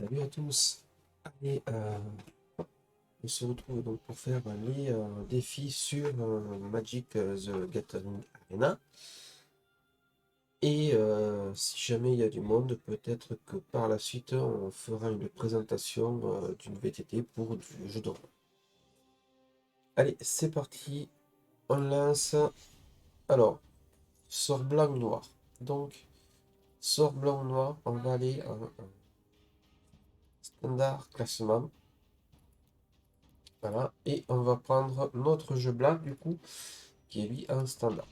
Salut à tous. Allez, on se retrouve donc pour faire les défis sur Magic the Gathering Arena. Et si jamais il y a du monde, peut-être que par la suite on fera une présentation d'une VTT pour du jeu de rôle. Allez, c'est parti. On lance. Alors, sort blanc ou noir. Donc, sort blanc ou noir, on va aller en standard classement. Voilà, et on va prendre notre jeu blanc du coup, qui est lui un standard.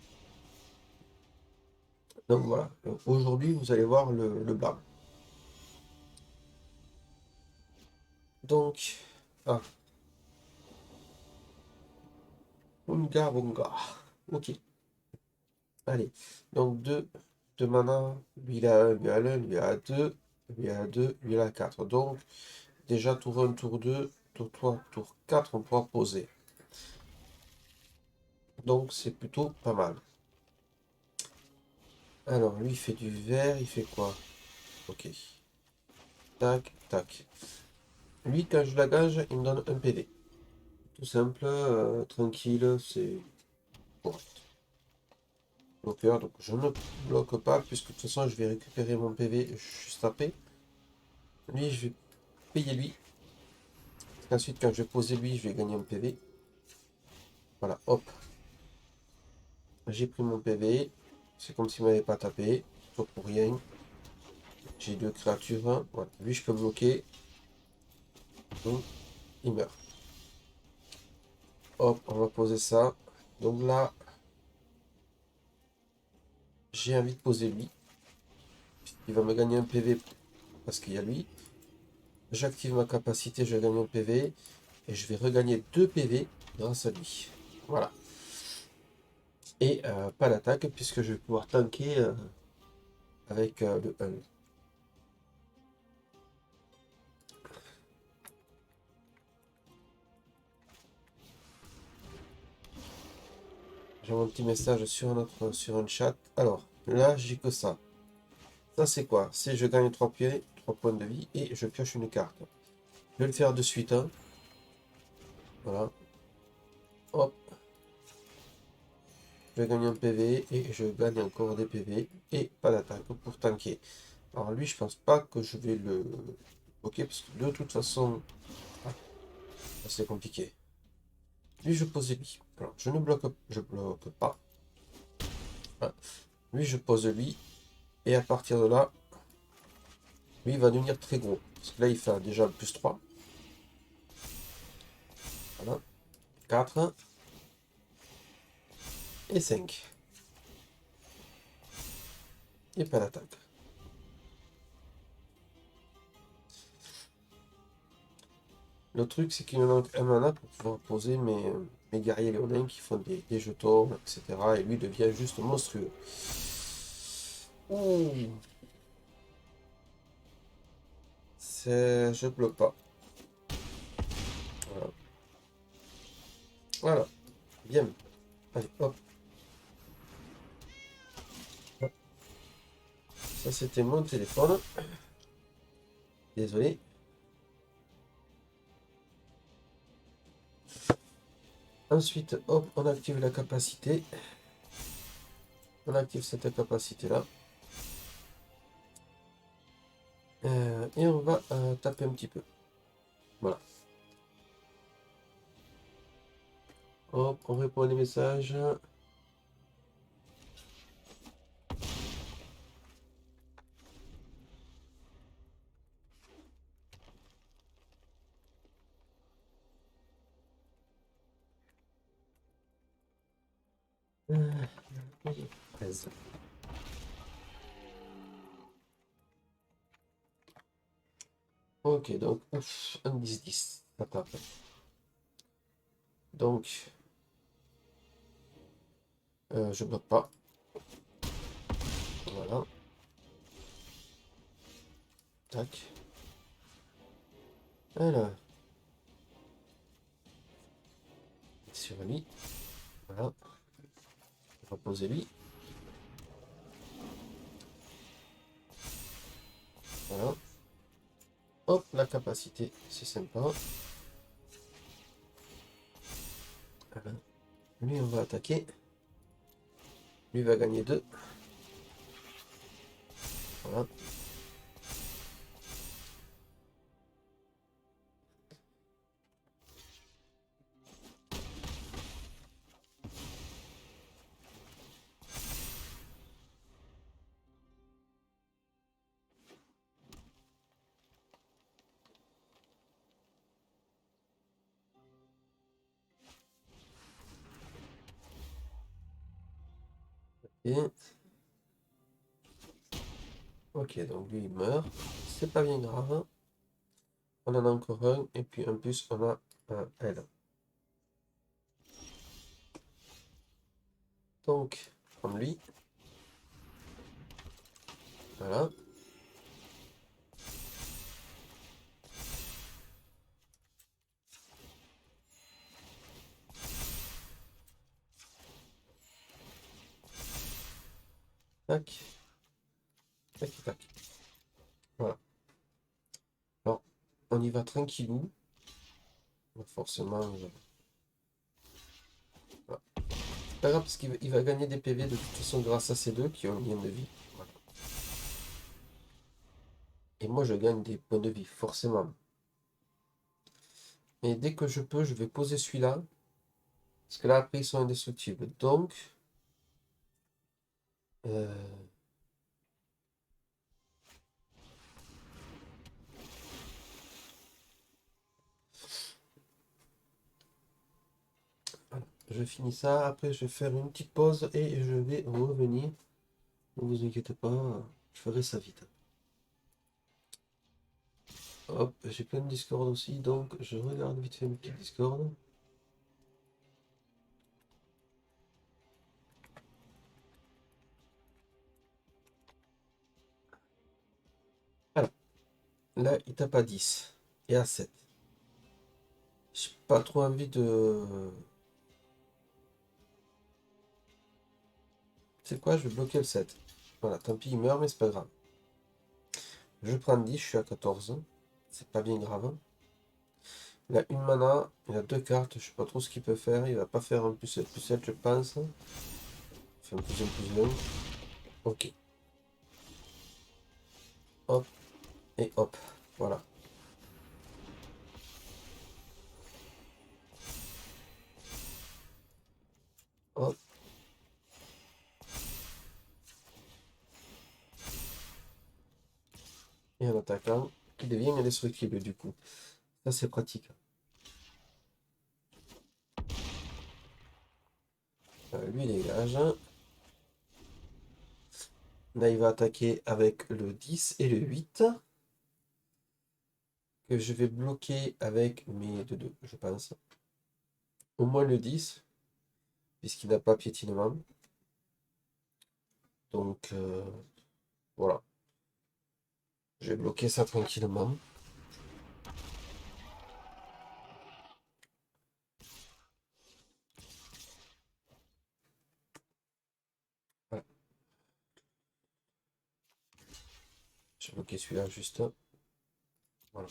Donc voilà, aujourd'hui vous allez voir le blanc. Donc, ah, Unga Bunga. Ok, allez. Donc 2 mana, lui il a 1, lui il a 1, lui il a 2, lui il a 2, lui il a 4. Donc déjà tour 1, tour 2, tour 3, tour 4, on pourra poser. Donc c'est plutôt pas mal. Alors lui il fait du vert, il fait quoi? Ok. Tac, tac. Lui quand je la gage, il me donne un PV. Tout simple, tranquille, c'est correct. Bloqueur, donc je ne bloque pas, puisque de toute façon je vais récupérer mon PV juste après. Lui, je vais payer lui. Ensuite, quand je vais poser lui, je vais gagner un PV. Voilà, hop. J'ai pris mon PV. C'est comme s'il ne m'avait pas tapé. Tout pour rien. J'ai 2 créatures. Voilà, lui, je peux bloquer. Donc, il meurt. Hop, on va poser ça. Donc là, j'ai envie de poser lui. Il va me gagner un PV parce qu'il y a lui. J'active ma capacité, je gagne un PV. Et je vais regagner 2 PV grâce à lui. Voilà. Et pas d'attaque puisque je vais pouvoir tanker avec le 1. J'ai un petit message sur un chat. Alors, là, j'ai que ça. Ça, c'est quoi? C'est je gagne 3 points de vie et je pioche une carte. Je vais le faire de suite. Hein. Voilà. Hop. Je gagne un PV et je gagne encore des PV. Et pas d'attaque pour tanker. Alors lui, je pense pas que je vais le... Ok, parce que de toute façon, ah, c'est compliqué. Lui, je pose lui. Alors, je bloque pas. Ah. Lui, je pose lui. Et à partir de là, lui, il va devenir très gros. Parce que là, il fait déjà le +3. Voilà. 4 et 5. Et pas d'attaque. Le truc, c'est qu'il me manque un mana pour pouvoir poser mes guerriers léonins qui font des jetons, etc. Et lui devient juste monstrueux. Ouh. Je bloque pas. Voilà. Voilà. Bien. Allez, hop. Hop. Ça, c'était mon téléphone. Désolé. Ensuite, hop, on active la capacité. On active cette capacité-là. Et on va taper un petit peu. Voilà. Hop, on répond à des messages. Euh, 13. Ok, donc, ouf, un 10-10. Ça tape. Donc, je bloque pas. Voilà. Tac. Alors, sur lui. Voilà. On va poser lui. Voilà. Hop, la capacité, c'est sympa. Voilà. Lui, on va attaquer. Lui va gagner 2. Voilà. Et... Ok, donc lui il meurt. C'est pas bien grave. On en a encore un. Et puis en plus, on a un L. Donc, prendre lui. Voilà. Tac. Tac, tac. Voilà. Alors, on y va tranquillou. Forcément, voilà. C'est pas grave parce qu'il va gagner des PV de toute façon grâce à ces deux qui ont un lien de vie. Voilà. Et moi, je gagne des points de vie, forcément. Et dès que je peux, je vais poser celui-là. Parce que là, après, ils sont indestructibles. Donc, euh, voilà. Je finis ça. Après, je vais faire une petite pause et je vais revenir. Ne vous inquiétez pas, je ferai ça vite. Hop, j'ai plein de Discord aussi, donc je regarde vite fait mes petits Discord. Alors, là, il tape à 10 et à 7. J'ai pas trop envie de... C'est quoi, je vais bloquer le 7. Voilà, tant pis, il meurt, mais c'est pas grave. Je prends 10, je suis à 14. C'est pas bien grave. Il a une mana, il a deux cartes, je sais pas trop ce qu'il peut faire. Il va pas faire un plus 7, je pense. Il fait un plus 1. Ok. Hop, et hop. Voilà. Hop. Et un attaquant qui devient indestructible du coup. Ça, c'est pratique. Lui, dégage. Là, il va attaquer avec le 10 et le 8. Que je vais bloquer avec mes 2-2, je pense. Au moins le 10, puisqu'il n'a pas piétinement. Donc, voilà. Je vais bloquer ça tranquillement. Voilà. Je vais bloquer celui-là juste. Voilà.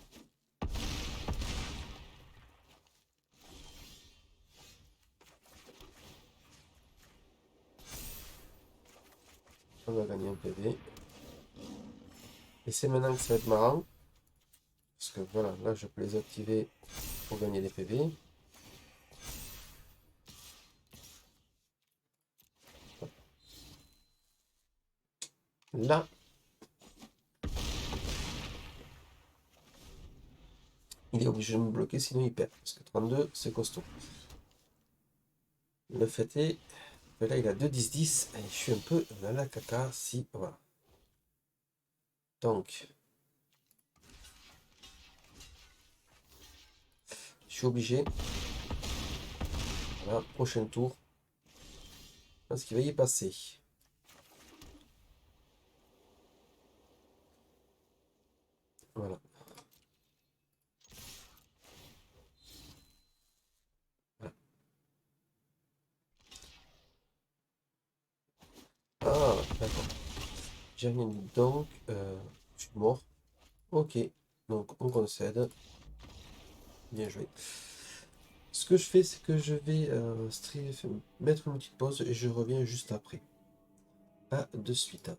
On va gagner un PV. Et c'est maintenant que ça va être marrant. Parce que voilà, là je peux les activer pour gagner des PV. Là, il est obligé de me bloquer, sinon il perd. Parce que 32, c'est costaud. Le fait est que là, il a 2-10-10. Et je suis un peu dans la caca. Si, voilà. Donc, je suis obligé. Voilà, prochain tour. Je pense qu'il va y passer. Voilà. Voilà. Ah, d'accord. J'ai rien dit. Donc, je suis mort. Ok. Donc on concède. Bien joué. Ce que je fais, c'est que je vais mettre une petite pause et je reviens juste après. À de suite.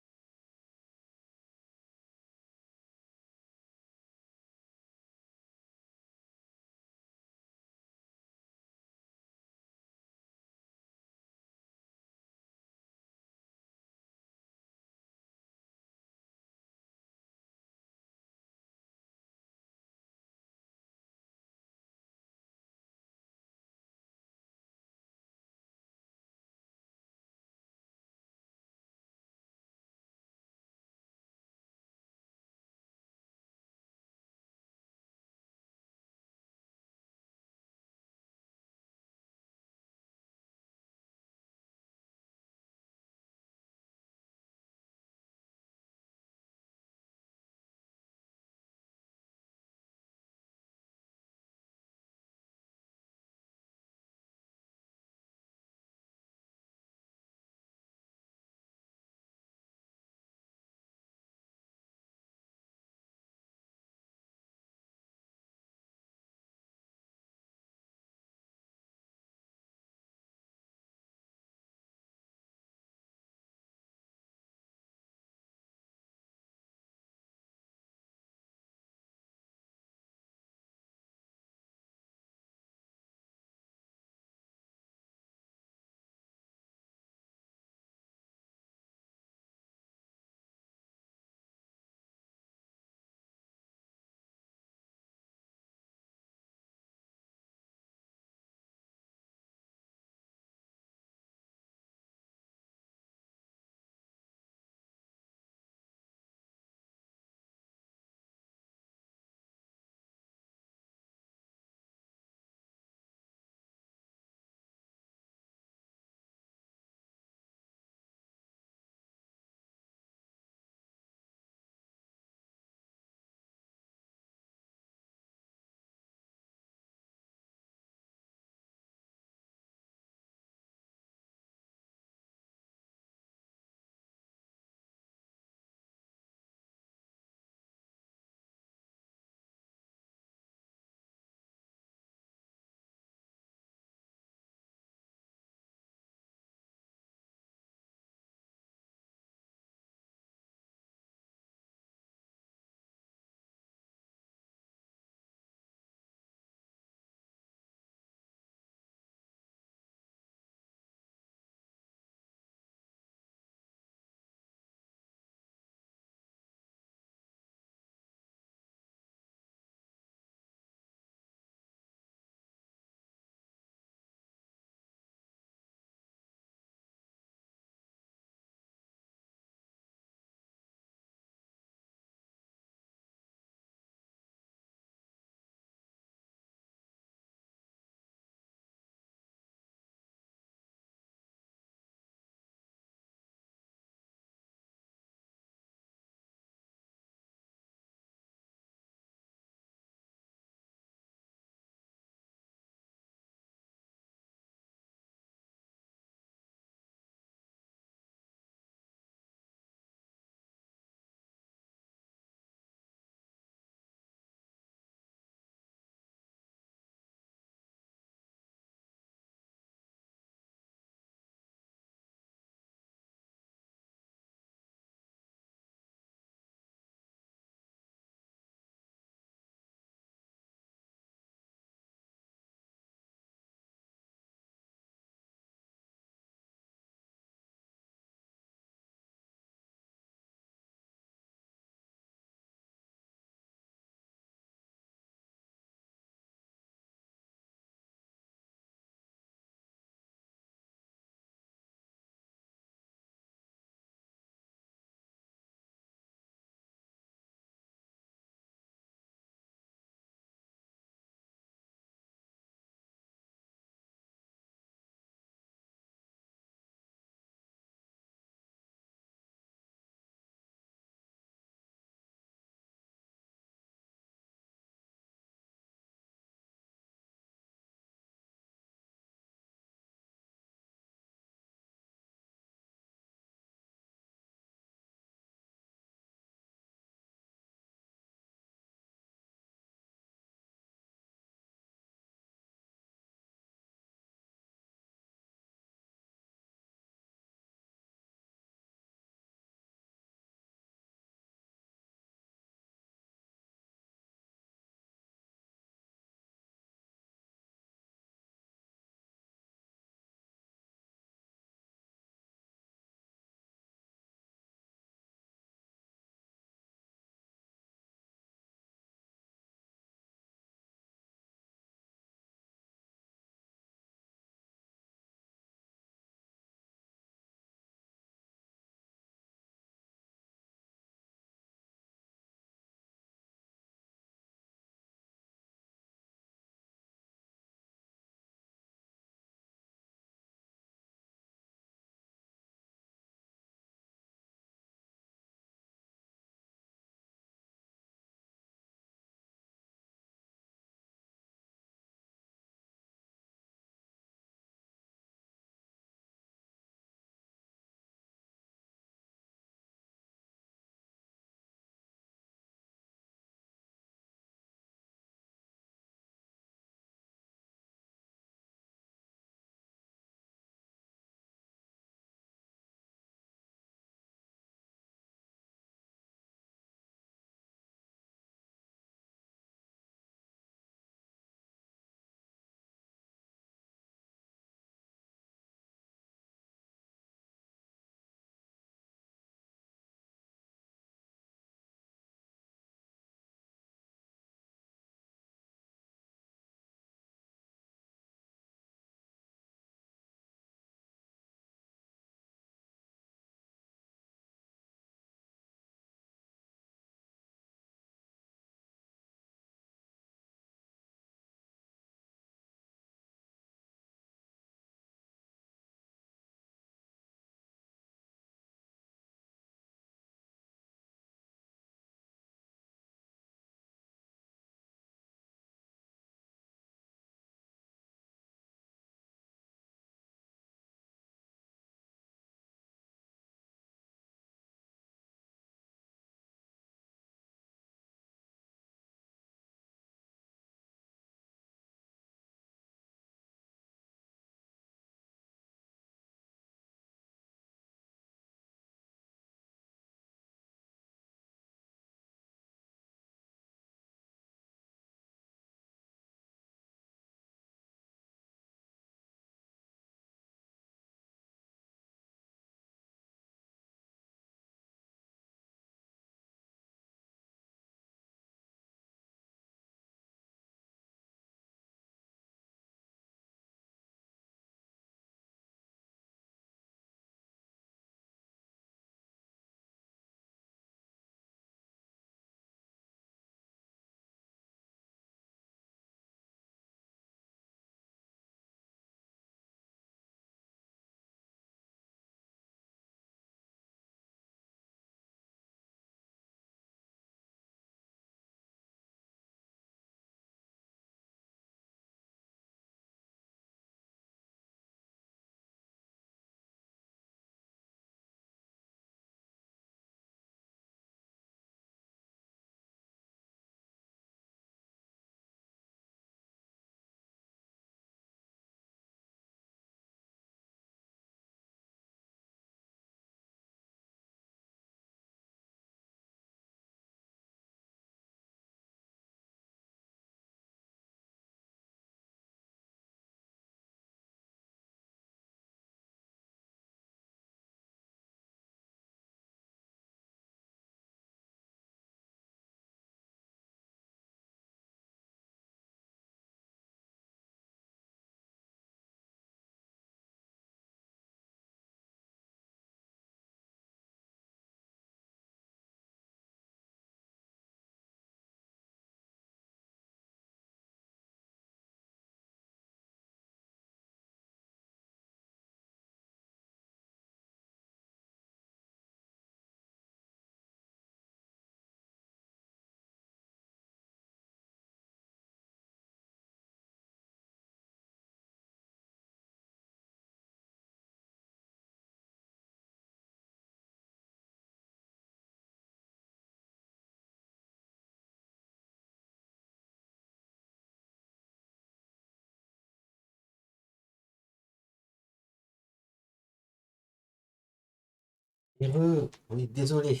Heureux, oui, désolé.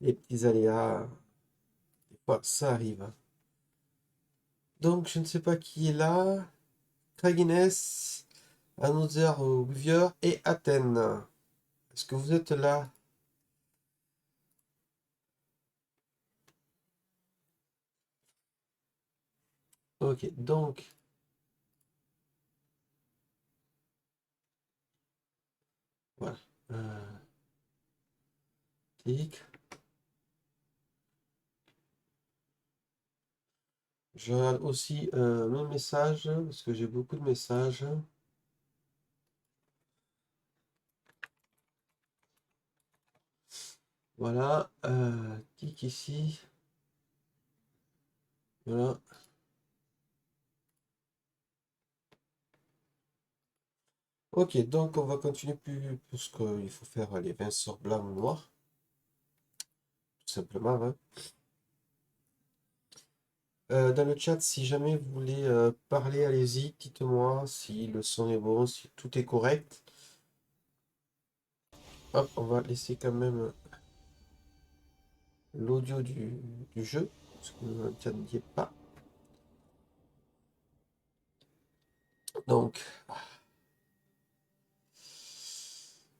Les petits aléas, des fois, ça arrive. Donc, je ne sais pas qui est là. Kragines, Another Weaver et Athènes. Est-ce que vous êtes là? Ok, donc, voilà. Tic. Je regarde aussi mes messages, parce que j'ai beaucoup de messages. Voilà, tic ici. Voilà. Ok, donc on va continuer plus, parce qu'il faut faire les 20 sorts blancs ou noirs, tout simplement, hein. Dans le chat, si jamais vous voulez parler, allez-y, dites-moi si le son est bon, si tout est correct. Hop, on va laisser quand même l'audio du jeu, parce que le chat n'y est pas. Donc,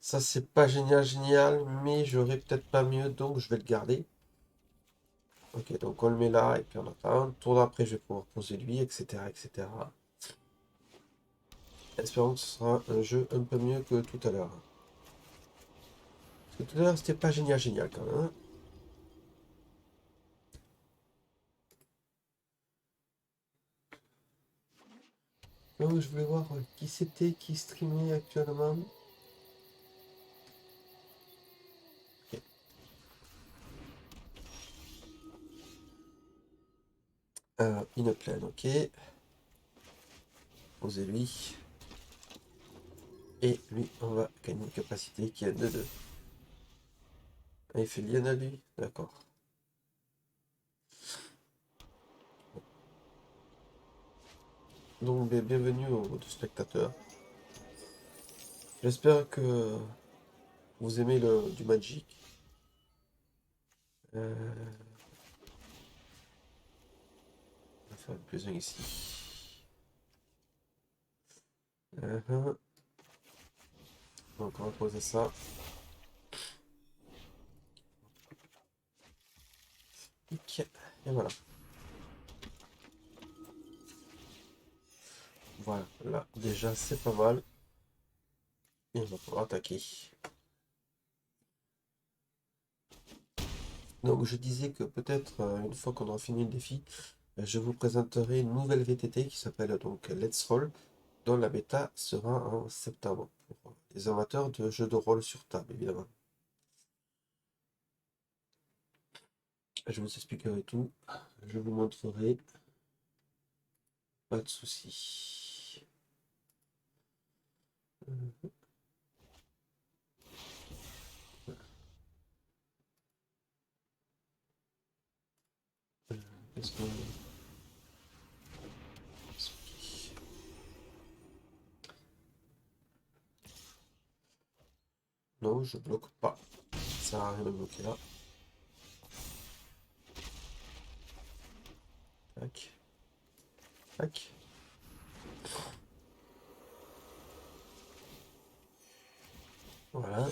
ça c'est pas génial, génial, mais j'aurais peut-être pas mieux, donc je vais le garder. Ok, donc on le met là, et puis on attend. Tour d'après, je vais pouvoir poser lui, etc., etc. Espérons que ce sera un jeu un peu mieux que tout à l'heure. Parce que tout à l'heure, c'était pas génial, génial quand même, hein. Donc, je voulais voir qui c'était qui streamait actuellement. Ok. Inoplane, ok. Posez-lui. Et lui, on va gagner une capacité qui est de 2. Ah, il fait lien à lui, d'accord. Donc, bienvenue aux spectateurs. J'espère que vous aimez du Magic. On va faire plus un ici. Uh-huh. Donc, on va poser ça. Et voilà. Voilà, là, déjà, c'est pas mal. Et on va pouvoir attaquer. Donc, je disais que peut-être, une fois qu'on aura fini le défi, je vous présenterai une nouvelle VTT qui s'appelle donc Let's Roll, dont la bêta sera en septembre, pour les amateurs de jeux de rôle sur table, évidemment. Je vous expliquerai tout, je vous montrerai, pas de soucis. Qu'est-ce qu'on explique? Non, je bloque pas. Ça sert à rien de bloquer là. Tac, tac. Voilà.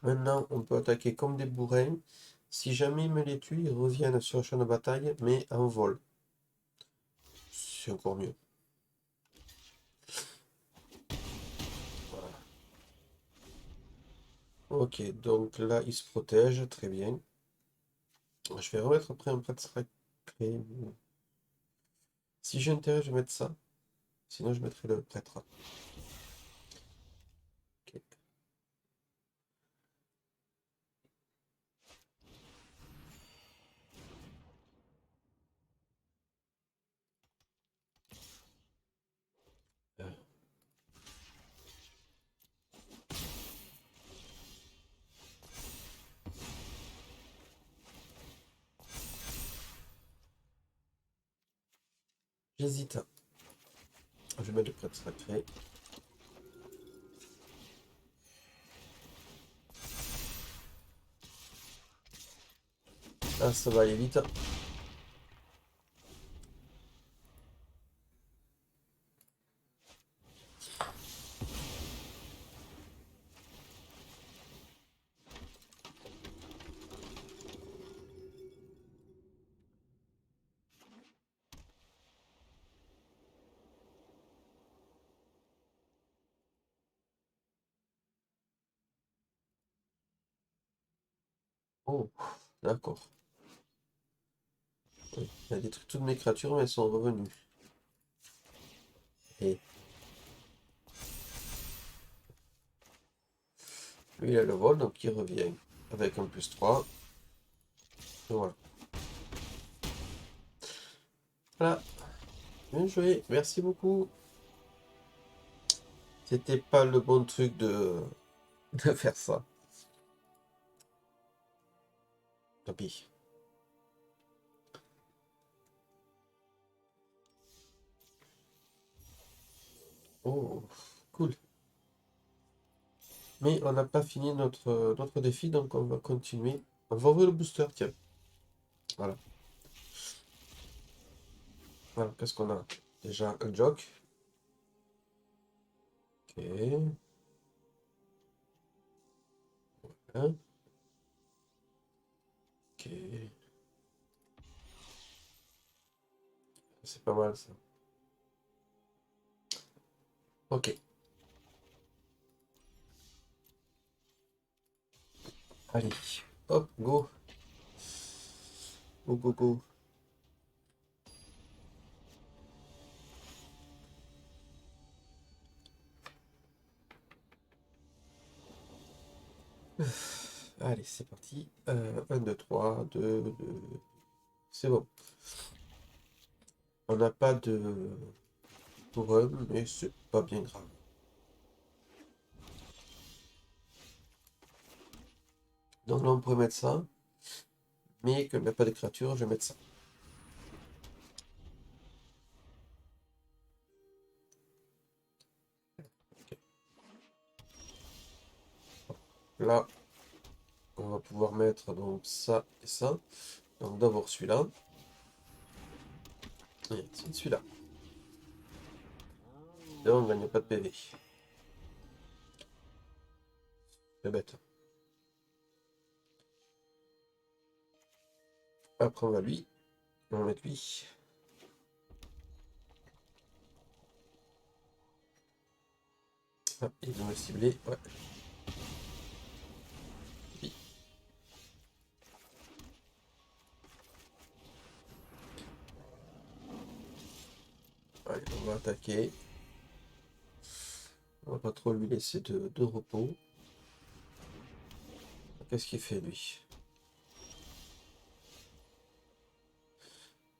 Maintenant, on peut attaquer comme des bourrins. Si jamais ils me les tuent, ils reviennent sur le champ de bataille, mais en vol. C'est encore mieux. Voilà. Ok, donc là, ils se protègent, très bien. Je vais remettre après un prêtre sacré. Si j'ai intérêt, je vais mettre ça. Sinon, je mettrai le prêtre. Ok. Euh, J'hésite. Je vais mettre le prêtre sacré. Ah, ça va aller vite. Oh, d'accord. Oui, il a détruit toutes mes créatures, mais elles sont revenues. Et lui, il a le vol, donc il revient. Avec un +3. Et voilà. Voilà. Bien joué. Merci beaucoup. C'était pas le bon truc de faire ça. Tant pis. Oh, cool. Mais on n'a pas fini notre défi, donc on va continuer. On va ouvrir le booster, tiens. Voilà. Voilà, qu'est-ce qu'on a? Déjà un joke. Ok. Hein. Ok. C'est pas mal ça. Ok. Allez. Hop, go. Go, go, go. Allez, c'est parti. 1, 2, 3, 2, 2. C'est bon. On n'a pas de couronne, mais c'est pas bien grave. Donc là, on pourrait mettre ça. Mais comme il n'y a pas de créature, je vais mettre ça. Ok. Là, on va pouvoir mettre donc ça et ça. Donc d'abord celui-là. Et ensuite celui-là. Et on ne gagne pas de PV. C'est bête. Après on va lui. On va mettre lui. Ah, il veut me cibler. Ouais. Lui. Allez, on va attaquer. On va pas trop lui laisser de repos. Qu'est-ce qu'il fait lui?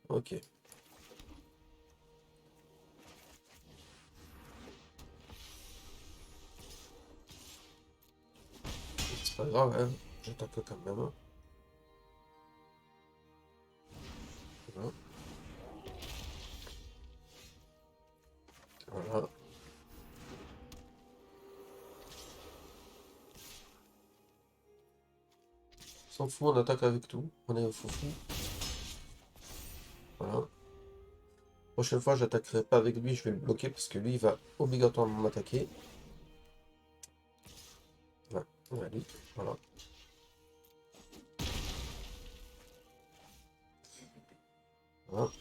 Ok. C'est pas grave, hein. J'attaque quand même. Voilà. Voilà. S'en fout, on attaque avec tout. On est un foufou. Voilà. Prochaine fois, j'attaquerai pas avec lui, je vais le bloquer parce que lui, il va obligatoirement m'attaquer. Ouais, lui. Voilà. Voilà.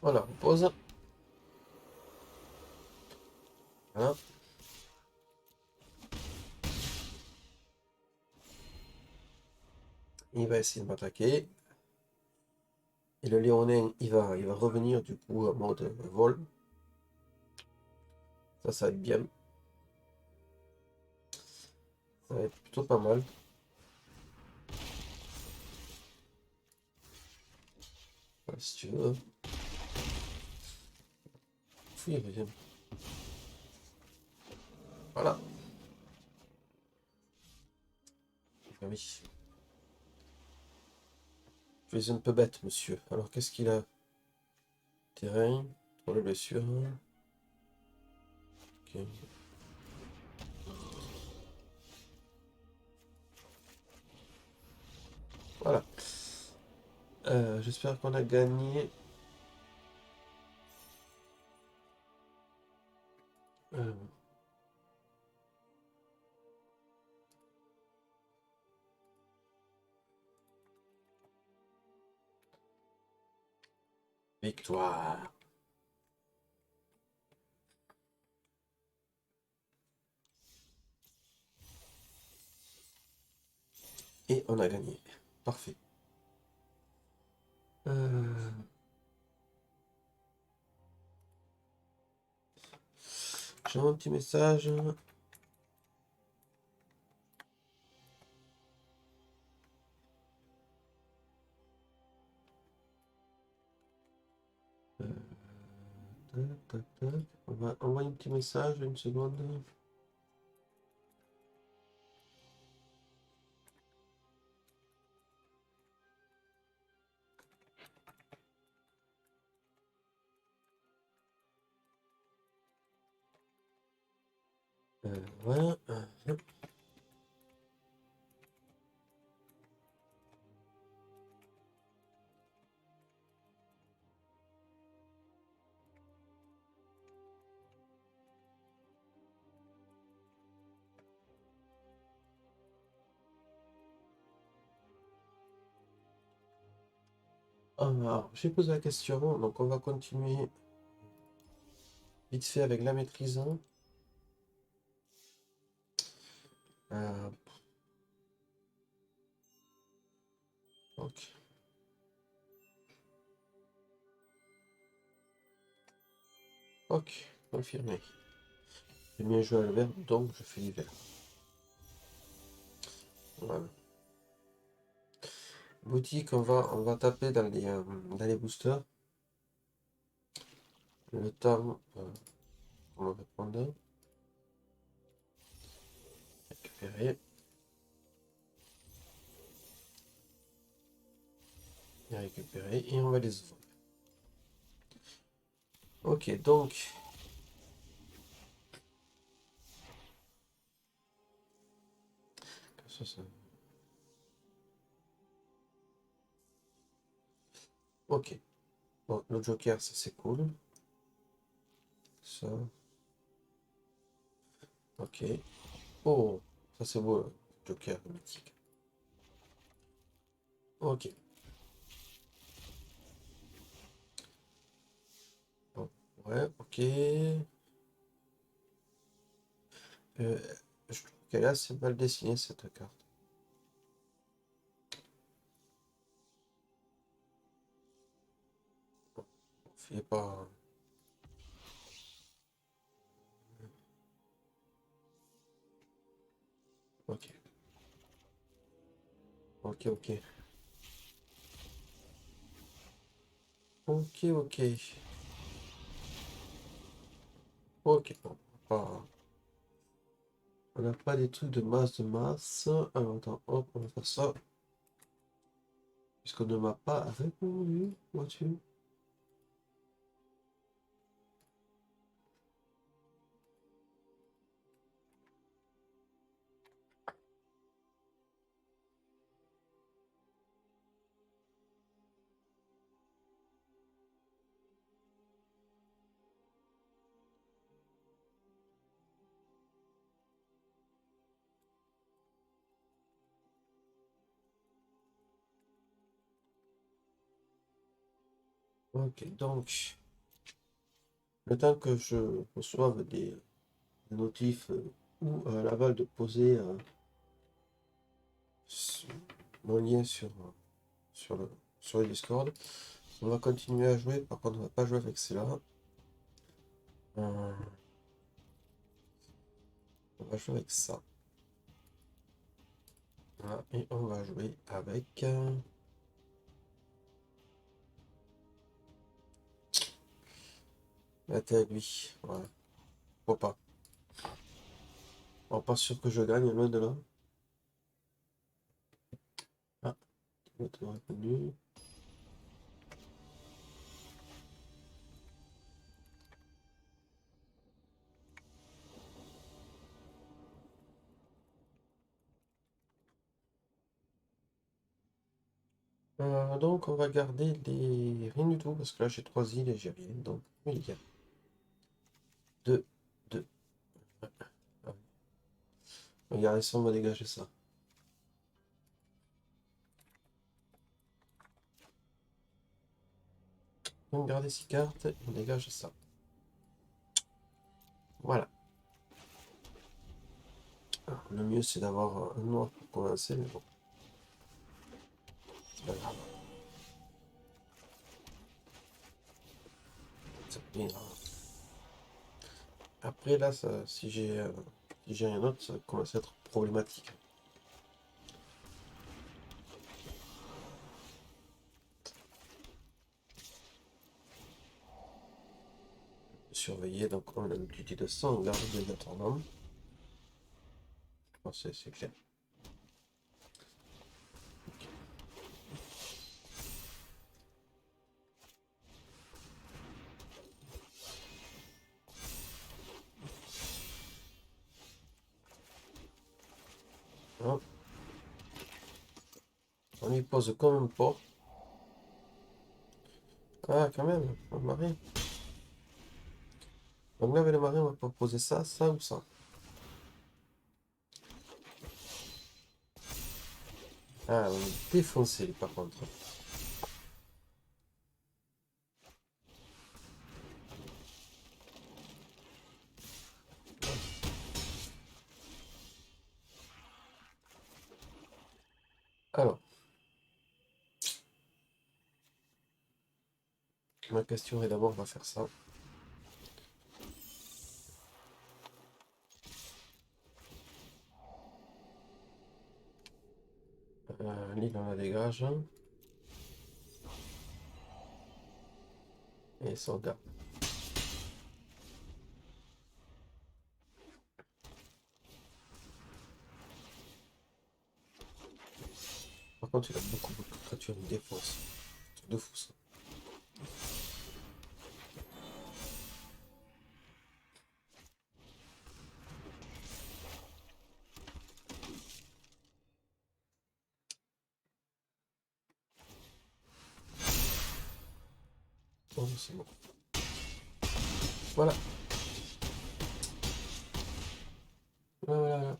Voilà, on pose. Voilà. Il va essayer de m'attaquer. Et le léonin, il va revenir du coup en mode vol. Ça va être bien. Ça va être plutôt pas mal. Voilà, si tu veux. Fouille, il revient. Voilà. Ah oui. Je suis un peu bête, monsieur. Alors, qu'est-ce qu'il a? Terrain. Pour les blessures. Ok. J'espère qu'on a gagné. Euh, Victoire. Et on a gagné. Parfait. Euh, J'ai un petit message. Euh, Tac, tac, tac. On va envoyer un petit message, une seconde. Voilà. Alors, j'ai posé la question, donc on va continuer vite fait avec la maîtrise. Euh, ok. Ok, confirmé. J'ai bien joué à le vert, donc je fais l'hiver. Voilà. Boutique, on va taper dans les boosters. Le temps, on va répondre. Récupérer. Et récupérer. Et on va les ouvrir. Ok, donc. Ça. Ok. Bon, le Joker, ça c'est cool. Ça. Ok. Oh, ça c'est beau, le Joker mythique. Ok. Bon, ouais, ok. Je trouve qu'elle est assez mal dessinée cette carte. Fait pas. Ok. Ok, ok. Ok, ok. Ok, bon. On n'a pas des trucs de masse de masse. Alors attends, hop, on va faire ça. Puisqu'on ne m'a pas répondu. Vois-tu? Ok, donc, le temps que je reçoive des notifs ou l'aval de poser s- mon lien sur sur le Discord, on va continuer à jouer. Par contre, on va pas jouer avec celle-là. Euh, on va jouer avec ça. Voilà, et on va jouer avec. Attends, lui. Voilà. Pourquoi pas. Bon, pas sûr que je gagne, loin de là. Ah, l'autre m'a répondu. Donc on va garder les... rien du tout, parce que là j'ai 3 îles et j'ai rien, donc oui, les gars. 2, 2. Regardez ça, on va dégager ça. Donc garder 6 cartes, on dégage ça. Voilà. Alors, le mieux c'est d'avoir un noir pour commencer, mais bon, c'est pas grave. C'est pas grave. Après là, ça, si j'ai rien d'autre, ça commence à être problématique. Surveiller, donc on a une petite de 100, on garde obligatoirement. Bon, c'est clair. Voilà. On lui pose comme un port. Ah, quand même, un marin. Donc là, avec le marin, on va proposer ça, ça ou ça. Ah, on est défoncé, par contre. Alors, ma question est d'abord, on va faire ça. L'île, on la dégage. Et sauvegarde. Par contre, il a beaucoup, beaucoup de créatures, il défonce. Truc de fou, ça. Bon, c'est bon. Voilà. Voilà.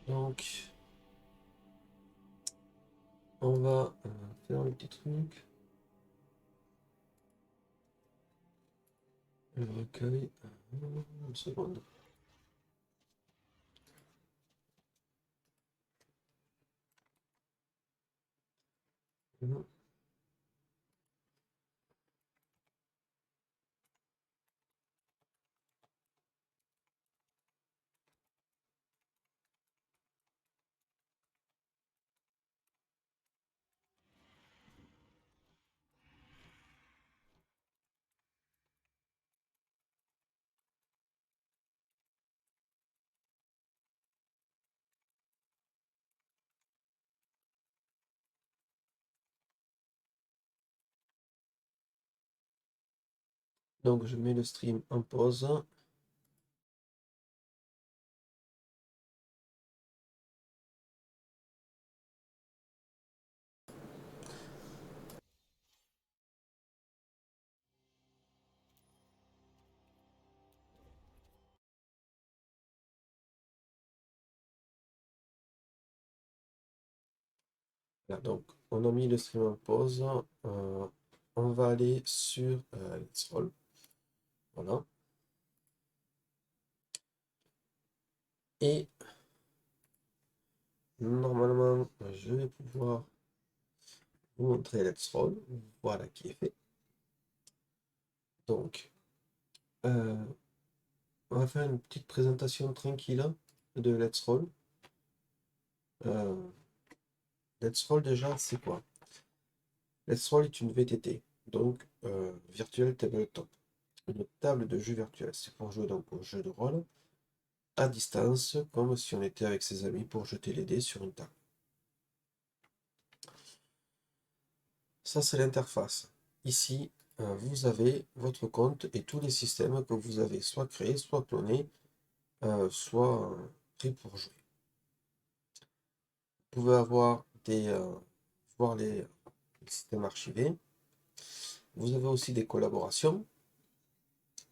Donc, on va faire le petit truc. Le recueil. Une seconde. Mhm. Donc, je mets le stream en pause. Là, donc, on a mis le stream en pause. On va aller sur Let's Roll. Voilà. Et normalement, je vais pouvoir vous montrer Let's Roll. Voilà qui est fait. Donc, euh, on va faire une petite présentation tranquille de Let's Roll. Euh, Let's Roll déjà, c'est quoi? Let's Roll est une VTT, donc Virtual Tabletop. Une table de jeu virtuelle. C'est pour jouer donc au jeu de rôle à distance, comme si on était avec ses amis pour jeter les dés sur une table. Ça, c'est l'interface. Ici, vous avez votre compte et tous les systèmes que vous avez soit créés, soit clonés, soit pris pour jouer. pouvez avoir voir les systèmes archivés. Vous avez aussi des collaborations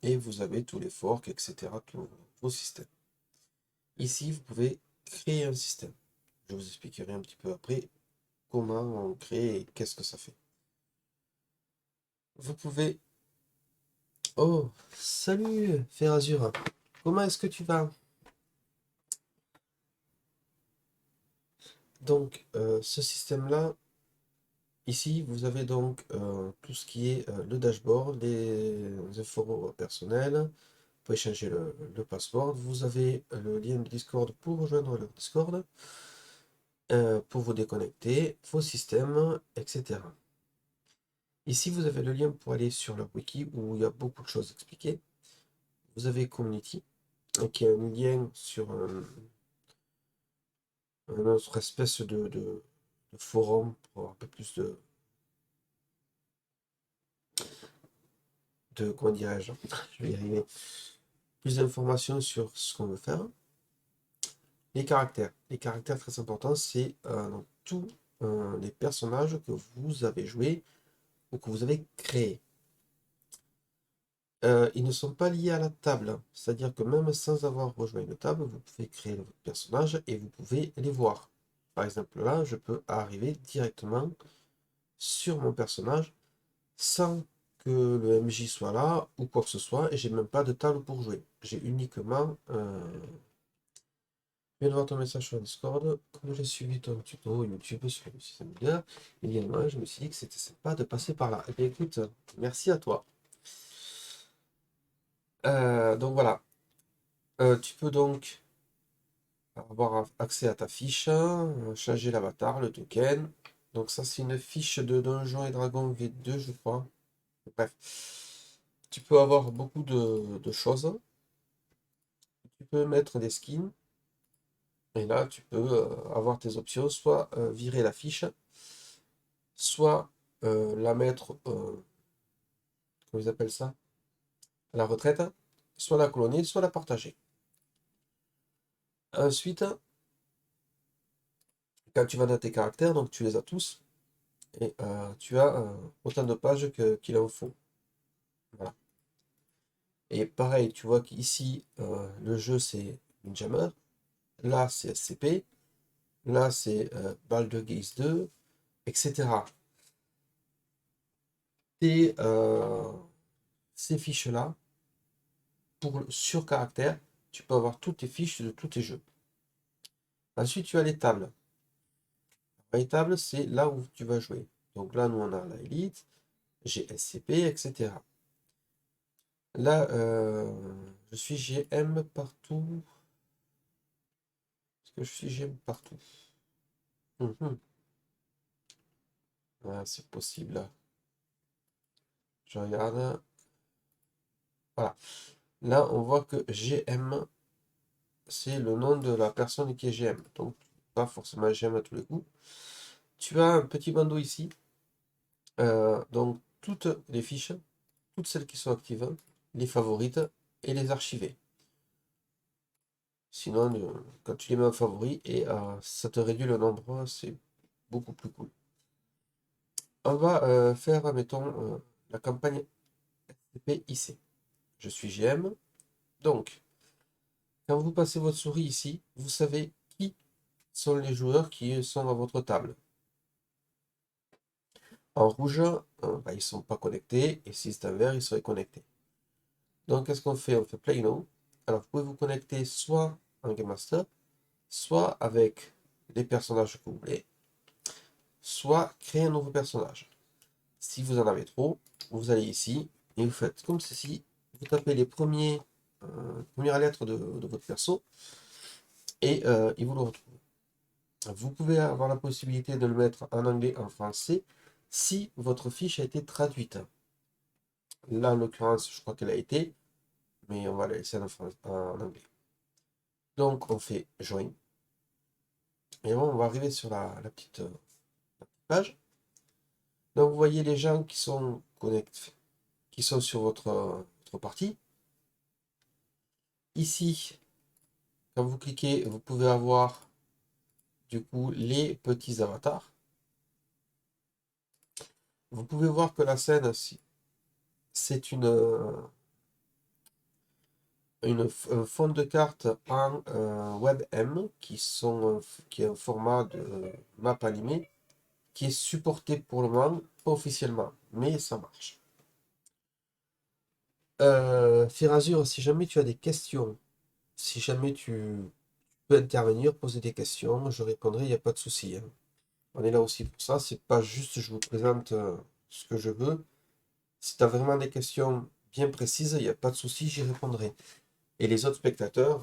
et vous avez tous les forks, etc., tous vos systèmes. Ici, vous pouvez créer un système. Je vous expliquerai un petit peu après comment on crée et qu'est-ce que ça fait. Vous pouvez... Oh, salut Ferazura. Comment est-ce que tu vas? Donc, ce système-là, ici, vous avez donc tout ce qui est le dashboard, les infos personnelles. Vous pouvez changer le password. Vous avez le lien de Discord pour rejoindre le Discord, pour vous déconnecter, vos systèmes, etc. Ici, vous avez le lien pour aller sur leur wiki où il y a beaucoup de choses expliquées. Vous avez Community, qui est un lien sur un autre espèce de forum pour avoir un peu plus comment dirais-je, je vais y arriver, plus d'informations sur ce qu'on veut faire. Les caractères. Les caractères très importants, c'est dans tous les personnages que vous avez joués ou que vous avez créés. Ils ne sont pas liés à la table, c'est-à-dire que même sans avoir rejoint une table, vous pouvez créer votre personnage et vous pouvez les voir. Par exemple, là, je peux arriver directement sur mon personnage sans que le MJ soit là ou quoi que ce soit, et j'ai même pas de table pour jouer. J'ai uniquement... Je viens de voir ton message sur Discord. Comme j'ai suivi ton tuto YouTube sur le système leader, également, je me suis dit que c'était sympa de passer par là. Eh bien, écoute, merci à toi. Donc voilà. Tu peux donc avoir accès à ta fiche, changer l'avatar, le token. Donc ça, c'est une fiche de Donjons et Dragons V2, je crois. Bref. Tu peux avoir beaucoup de choses. Tu peux mettre des skins. Et là, tu peux avoir tes options, soit virer la fiche, soit la mettre, comment ils appellent ça, à la retraite, soit la cloner, soit la partager. Ensuite, quand tu vas dans tes caractères, donc tu les as tous, et tu as autant de pages qu'il en faut. Voilà. Et pareil, tu vois qu'ici, le jeu c'est Windjammer, là c'est SCP, là c'est Baldur's Gate 2, etc. Et ces fiches-là, sur caractère, tu peux avoir toutes tes fiches de tous tes jeux. Ensuite, tu as les tables. Les tables, c'est là où tu vas jouer. Donc là, nous, on a la Elite, j'ai SCP, etc. Là, je suis GM partout. Est-ce que je suis GM partout? Mhm. Ah, c'est possible. Je regarde. Voilà. Là, on voit que GM, c'est le nom de la personne qui est GM. Donc, pas forcément GM à tous les coups. Tu as un petit bandeau ici. Donc, toutes les fiches, toutes celles qui sont actives, les favorites et les archivées. Sinon, quand tu les mets en favori, et ça te réduit le nombre, c'est beaucoup plus cool. On va faire, mettons, la campagne SCP-IC. Je suis GM. Donc, quand vous passez votre souris ici, vous savez qui sont les joueurs qui sont à votre table. En rouge, bah, ils ne sont pas connectés, et si c'est en vert, ils seraient connectés. Donc, qu'est-ce qu'on fait? On fait Play Now. Alors, vous pouvez vous connecter soit en Game Master, soit avec les personnages que vous voulez, soit créer un nouveau personnage. Si vous en avez trop, vous allez ici et vous faites comme ceci. Vous tapez les premières lettres de votre perso et il vous le retrouve. Vous pouvez avoir la possibilité de le mettre en anglais, en français, si votre fiche a été traduite. Là, en l'occurrence, je crois qu'elle a été, mais on va la laisser en anglais. Donc, on fait Join. Et bon, on va arriver sur la petite page. Donc, vous voyez les gens qui sont connectés, qui sont sur votre partie. Ici, quand vous cliquez, vous pouvez avoir du coup les petits avatars. Vous pouvez voir que la scène, c'est un fond de carte en WebM qui est un format de map animée qui est supporté pour le moment, pas officiellement, mais ça marche. Firazur, si jamais tu as des questions, si jamais tu peux intervenir, poser des questions, je répondrai, il n'y a pas de souci, hein. On est là aussi pour ça, c'est pas juste je vous présente ce que je veux. Si tu as vraiment des questions bien précises, il n'y a pas de souci, j'y répondrai. Et les autres spectateurs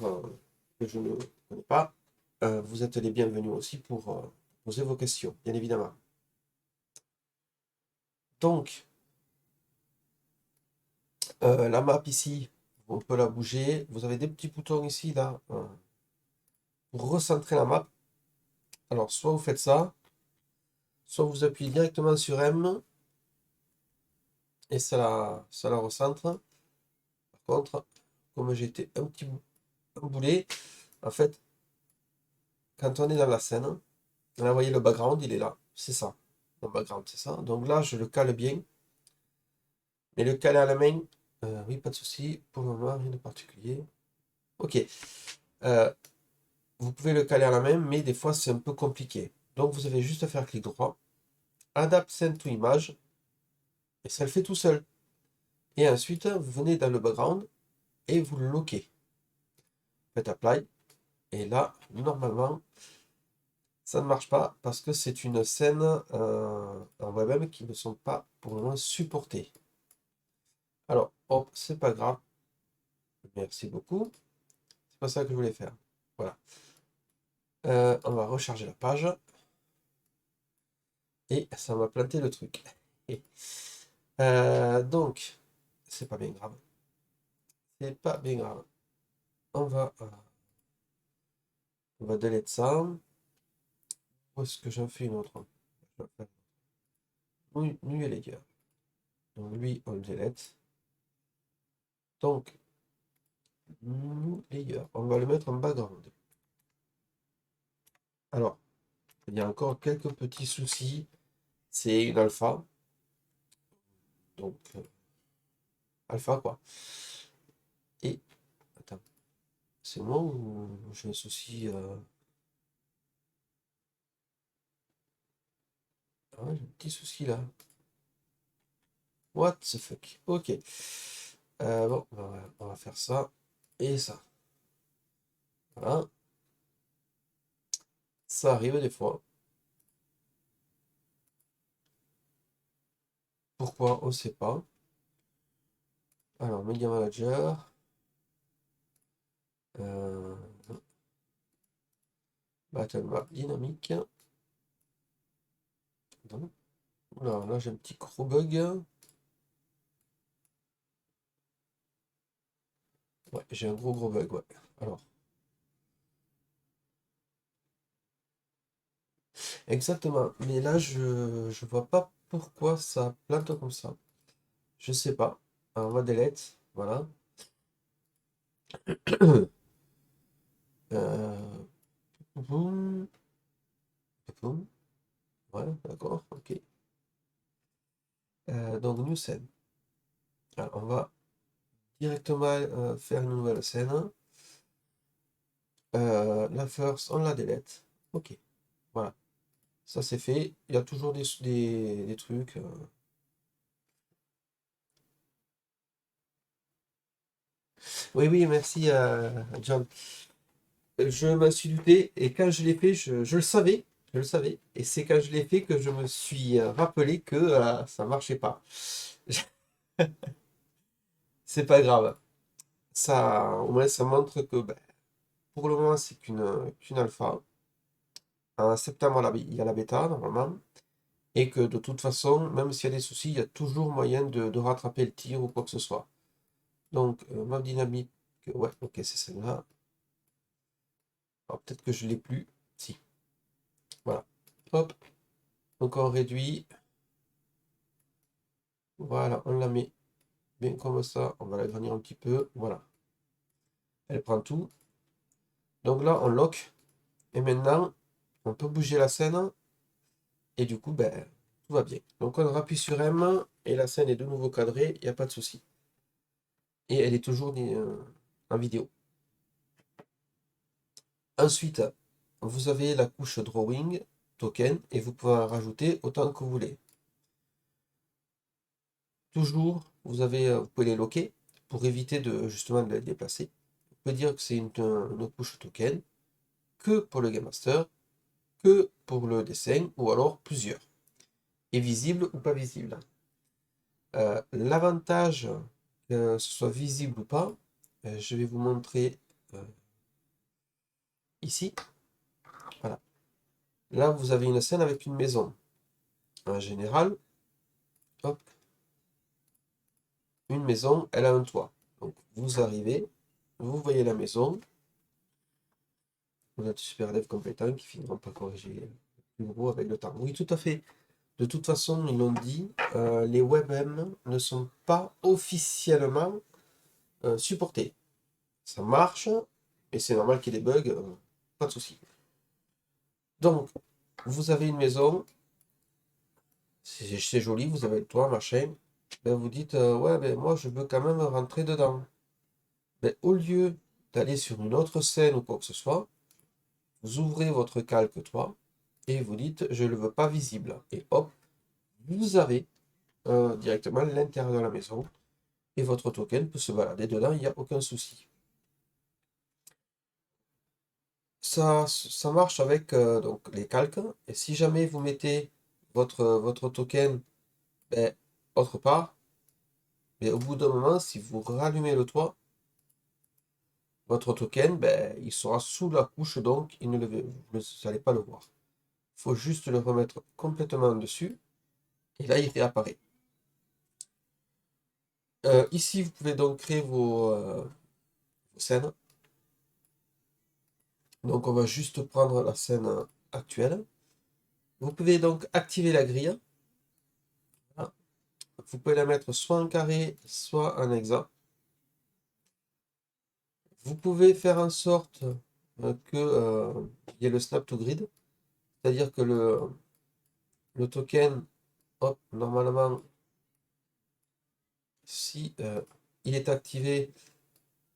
que je ne connais pas, vous êtes les bienvenus aussi pour poser vos questions, bien évidemment. Donc, la map ici, on peut la bouger. Vous avez des petits boutons ici, là, pour recentrer la map. Alors, soit vous faites ça, soit vous appuyez directement sur M et ça la recentre. Par contre, comme j'ai été un petit boulet, en fait, quand on est dans la scène, là, vous voyez le background, il est là. C'est ça. Le background, c'est ça. Donc là, je le cale bien. Mais le caler à la main, oui, pas de souci. Pour le moment, rien de particulier. Ok. Euh, vous pouvez le caler à la main, mais des fois, c'est un peu compliqué. Donc, vous avez juste à faire clic droit. Adapt Scene to Image. Et ça le fait tout seul. Et ensuite, vous venez dans le background et vous le loquez. Faites Apply. Et là, normalement, ça ne marche pas parce que c'est une scène en web qui ne sont pas pour le moment supportées. Alors, hop, c'est pas grave. Merci beaucoup. C'est pas ça que je voulais faire. Voilà. On va recharger la page. Et ça m'a planté le truc. Donc, c'est pas bien grave. C'est pas bien grave. On va delete ça. Où est-ce que j'en fais une autre? Oui, nu et les gars. Donc lui, on le delete. Donc, new layer. On va le mettre en background. Alors, il y a encore quelques petits soucis. C'est une alpha. Donc, alpha quoi. Et, attends, c'est moi ou j'ai un souci Ah, j'ai un petit souci là. What the fuck? Ok. Bon, on va faire ça et ça. Voilà. Ça arrive des fois. Pourquoi? On ne sait pas. Alors, Media Manager. Euh, Battle Map dynamique. Non. Oula, là j'ai un petit gros bug. Ouais, j'ai un gros bug, ouais. Alors, exactement. Mais là, je vois pas pourquoi ça plante comme ça. Je sais pas. Alors, on va delete. Voilà. Euh, boum, boum. Ouais, d'accord, ok. Donc, new scène. Alors, on va directement faire une nouvelle scène. La first, on la delete. Ok, voilà. Ça c'est fait. Il y a toujours des trucs. Oui, oui, merci John. Je me suis douté et quand je l'ai fait, je le savais. Je le savais. Et c'est quand je l'ai fait que je me suis rappelé que ça marchait pas. C'est pas grave. Ça, au moins, ça montre que ben, pour le moment, c'est qu'une alpha. En septembre, il y a la bêta, normalement. Et que de toute façon, même s'il y a des soucis, il y a toujours moyen de rattraper le tir ou quoi que ce soit. Donc, map dynamique, ouais, ok, c'est celle-là. Alors, peut-être que je ne l'ai plus. Si, voilà. Hop, donc on réduit. Voilà, on la met bien comme ça. On va la grandir un petit peu. Voilà. Elle prend tout. Donc là, on lock. Et maintenant, on peut bouger la scène, et du coup, ben, tout va bien. Donc on appuie sur M, et la scène est de nouveau cadrée, il n'y a pas de souci. Et elle est toujours en vidéo. Ensuite, vous avez la couche Drawing, Token, et vous pouvez en rajouter autant que vous voulez. Toujours, vous pouvez les loquer pour éviter justement de les déplacer. Vous pouvez dire que c'est une couche Token, que pour le Game Master, que pour le dessin, ou alors plusieurs. Et visible ou pas visible. L'avantage que ce soit visible ou pas, je vais vous montrer ici. Voilà. Là, vous avez une scène avec une maison. En général, hop, une maison, elle a un toit. Donc, vous arrivez, vous voyez la maison. On a des super devs compétents qui finiront par corriger le plus gros avec le temps. Oui, tout à fait. De toute façon, ils l'ont dit, les WebM ne sont pas officiellement supportés. Ça marche, et c'est normal qu'il y ait des bugs, pas de souci. Donc, vous avez une maison, c'est joli, vous avez le toit, machin. Ben, vous dites, ouais, ben, moi je veux quand même rentrer dedans. Ben, au lieu d'aller sur une autre scène ou quoi que ce soit, vous ouvrez votre calque toit et vous dites, je ne le veux pas visible. Et hop, vous avez directement l'intérieur de la maison et votre token peut se balader dedans, il n'y a aucun souci. Ça marche avec donc, les calques. Et si jamais vous mettez votre token ben, autre part, mais au bout d'un moment, si vous rallumez le toit, votre token, ben, il sera sous la couche, donc vous n'allez pas le voir. Il faut juste le remettre complètement dessus, et là, il réapparaît. Ici, vous pouvez donc créer vos scènes. Donc, on va juste prendre la scène actuelle. Vous pouvez donc activer la grille. Voilà. Vous pouvez la mettre soit en carré, soit en hexa. Vous pouvez faire en sorte qu'il y ait le snap to grid, c'est-à-dire que le token, hop, normalement, si il est activé,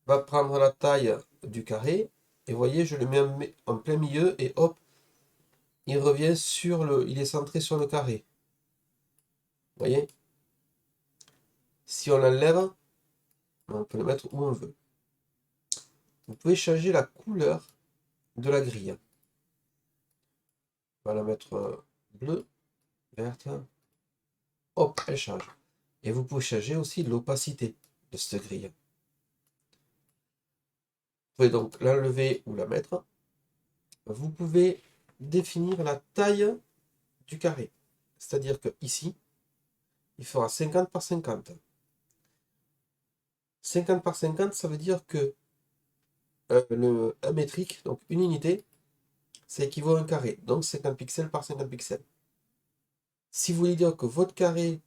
va prendre la taille du carré. Et vous voyez, je le mets en plein milieu et hop, il revient il est centré sur le carré. Vous voyez? Si on l'enlève, on peut le mettre où on veut. Vous pouvez changer la couleur de la grille. On va la mettre bleue, verte. Hop, elle change. Et vous pouvez changer aussi l'opacité de cette grille. Vous pouvez donc l'enlever ou la mettre. Vous pouvez définir la taille du carré. C'est-à-dire que ici, il fera 50 par 50. 50 par 50, ça veut dire que un métrique, donc une unité, ça équivaut à un carré. Donc 50 pixels par 50 pixels. Si vous voulez dire que votre carré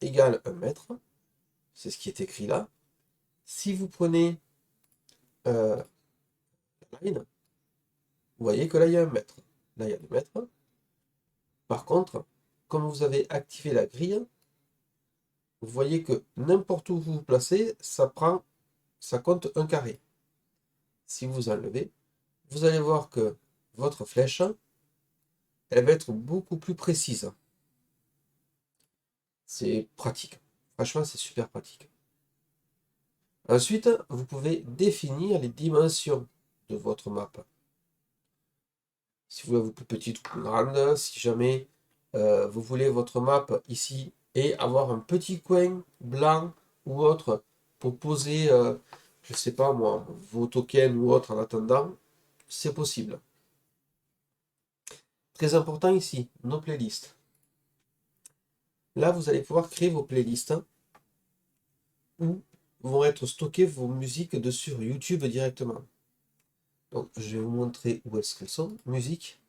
égale 1 mètre, c'est ce qui est écrit là. Si vous prenez la line, vous voyez que là, il y a 1 mètre. Là, il y a 2 mètres. Par contre, comme vous avez activé la grille, vous voyez que n'importe où vous vous placez, ça compte un carré. Si vous enlevez, vous allez voir que votre flèche, elle va être beaucoup plus précise. C'est pratique. Franchement, c'est super pratique. Ensuite, vous pouvez définir les dimensions de votre map. Si vous voulez plus petite ou plus grande, si jamais vous voulez votre map ici et avoir un petit coin blanc ou autre pour poser, je ne sais pas moi, vos tokens ou autre en attendant, c'est possible. Très important ici, nos playlists. Là, vous allez pouvoir créer vos playlists où vont être stockées vos musiques de sur YouTube directement. Donc, je vais vous montrer où est-ce qu'elles sont. Musique.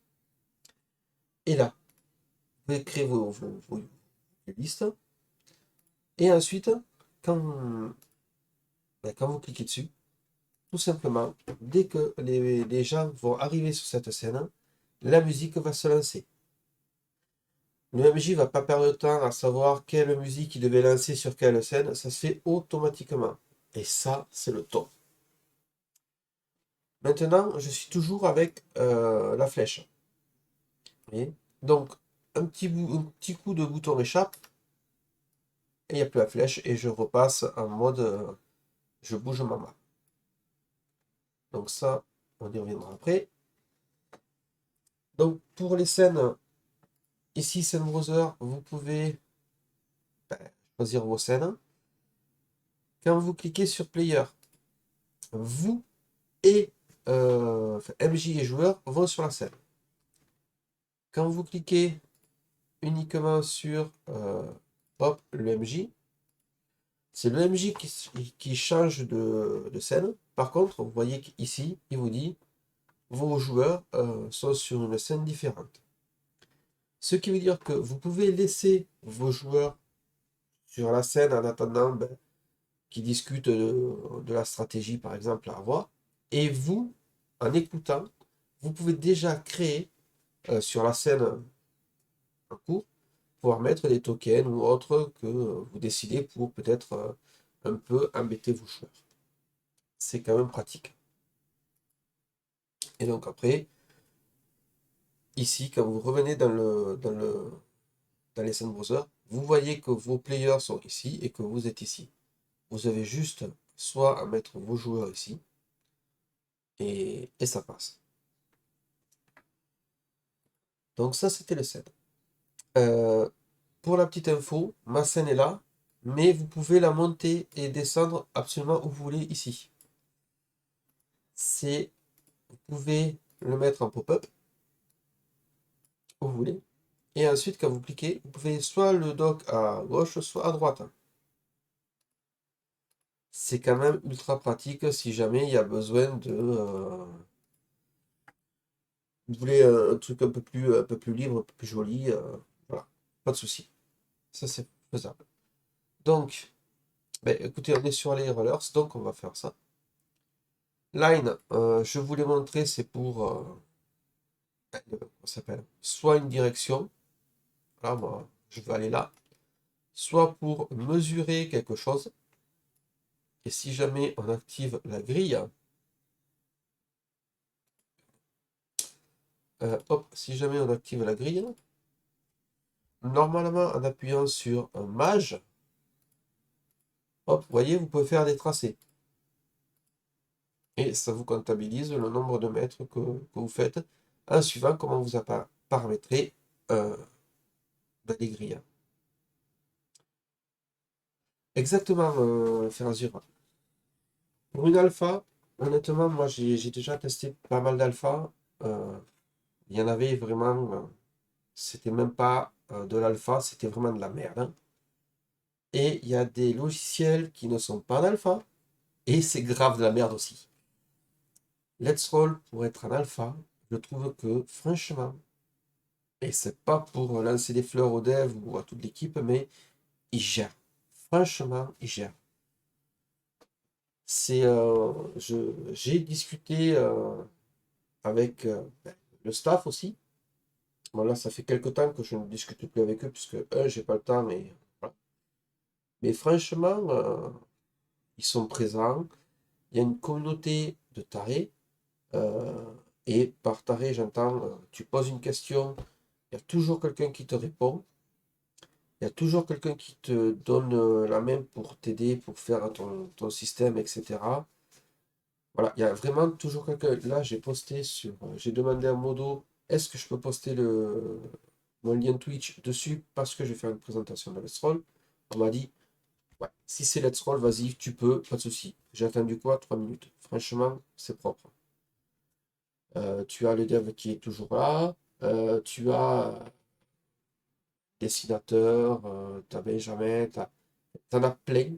Et là, vous pouvez créer vos playlists. Et ensuite, quand vous cliquez dessus, tout simplement, dès que les gens vont arriver sur cette scène, la musique va se lancer. Le MJ va pas perdre de temps à savoir quelle musique il devait lancer sur quelle scène, ça se fait automatiquement. Et ça, c'est le top. Maintenant, je suis toujours avec la flèche. Vous voyez. Donc, un petit coup de bouton échappe, et il n'y a plus la flèche, et je repasse en mode je bouge ma main. Donc ça, on y reviendra après. Donc pour les scènes, ici Scene Browser, vous pouvez choisir vos scènes. Quand vous cliquez sur Player, vous et MJ et joueur vont sur la scène. Quand vous cliquez uniquement sur hop, le MJ, c'est le MJ qui change de scène. Par contre, vous voyez qu'ici, il vous dit vos joueurs sont sur une scène différente. Ce qui veut dire que vous pouvez laisser vos joueurs sur la scène en attendant qu'ils discutent de la stratégie, par exemple, à avoir. Et vous, en écoutant, vous pouvez déjà créer sur la scène en cours, pouvoir mettre des tokens ou autres que vous décidez pour peut-être un peu embêter vos joueurs. C'est quand même pratique. Et donc après, ici, quand vous revenez dans les scènes browser, vous voyez que vos players sont ici et que vous êtes ici. Vous avez juste soit à mettre vos joueurs ici, et ça passe. Donc ça, c'était le scène. Pour la petite info, ma scène est là, mais vous pouvez la monter et descendre absolument où vous voulez ici. Vous pouvez le mettre en pop-up, où vous voulez. Et ensuite, quand vous cliquez, vous pouvez soit le dock à gauche, soit à droite. C'est quand même ultra pratique si jamais il y a besoin de... vous voulez un truc un peu plus libre, un peu plus joli, voilà, pas de souci. Ça, c'est faisable. Donc, ben, écoutez, on est sur les rollers, donc on va faire ça. Line, je vous l'ai montré, c'est pour, comment ça s'appelle, soit une direction, là, moi, je vais aller là, soit pour mesurer quelque chose. Et si jamais on active la grille, hop, si jamais on active la grille, normalement, en appuyant sur un mage, hop, vous voyez, vous pouvez faire des tracés. Et ça vous comptabilise le nombre de mètres que vous faites en suivant comment vous a paramétré dans les grilles. Exactement, Ferazur. Pour une alpha, honnêtement, moi j'ai déjà testé pas mal d'alpha. Il y en avait vraiment, c'était même pas de l'alpha, c'était vraiment de la merde, hein. Et il y a des logiciels qui ne sont pas d'alpha, et c'est grave de la merde aussi. Let's Roll, pour être en alpha, je trouve que franchement, et c'est pas pour lancer des fleurs aux devs ou à toute l'équipe, mais il gère. Franchement, il gère. J'ai discuté avec le staff aussi. Bon, là, ça fait quelque temps que je ne discute plus avec eux, puisque, j'ai pas le temps, mais voilà. Mais franchement, ils sont présents. Il y a une communauté de tarés. euh, et par taré, j'entends, tu poses une question, il y a toujours quelqu'un qui te répond. Il y a toujours quelqu'un qui te donne la main pour t'aider, pour faire ton système, etc. Voilà, il y a vraiment toujours quelqu'un. Là, j'ai demandé à Modo, est-ce que je peux poster mon lien Twitch dessus parce que je vais faire une présentation de Let's Roll. On m'a dit, ouais, si c'est Let's Roll, vas-y, tu peux, pas de souci. J'ai attendu quoi? 3 minutes. Franchement, c'est propre. Tu as le dev qui est toujours là. Tu as dessinateur, tu as Benjamin, t'en as plein.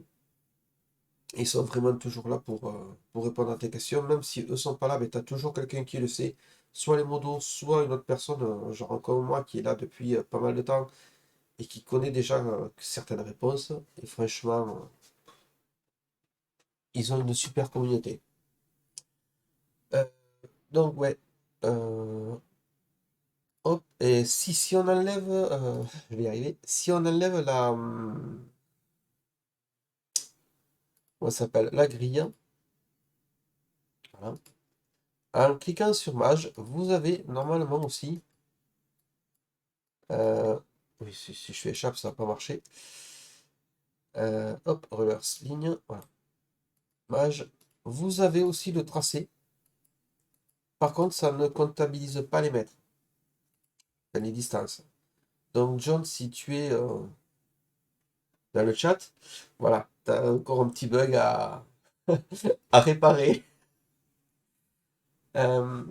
Ils sont vraiment toujours là pour répondre à tes questions. Même si eux sont pas là, mais tu as toujours quelqu'un qui le sait. Soit les modos, soit une autre personne, genre comme moi, qui est là depuis pas mal de temps et qui connaît déjà certaines réponses. Et franchement, ils ont une super communauté. Euh, donc ouais. Euh, Hop, et si on enlève, je vais y arriver, si on enlève la, comment ça s'appelle, la grille, voilà. En cliquant sur Mage, vous avez normalement aussi, euh, oui, si je fais échappe, ça va pas marcher. Hop, reverse ligne, voilà. Mage, vous avez aussi le tracé. Par contre, ça ne comptabilise pas les mètres, enfin, les distances. Donc, John, si tu es dans le chat, voilà, tu as encore un petit bug à réparer. Euh,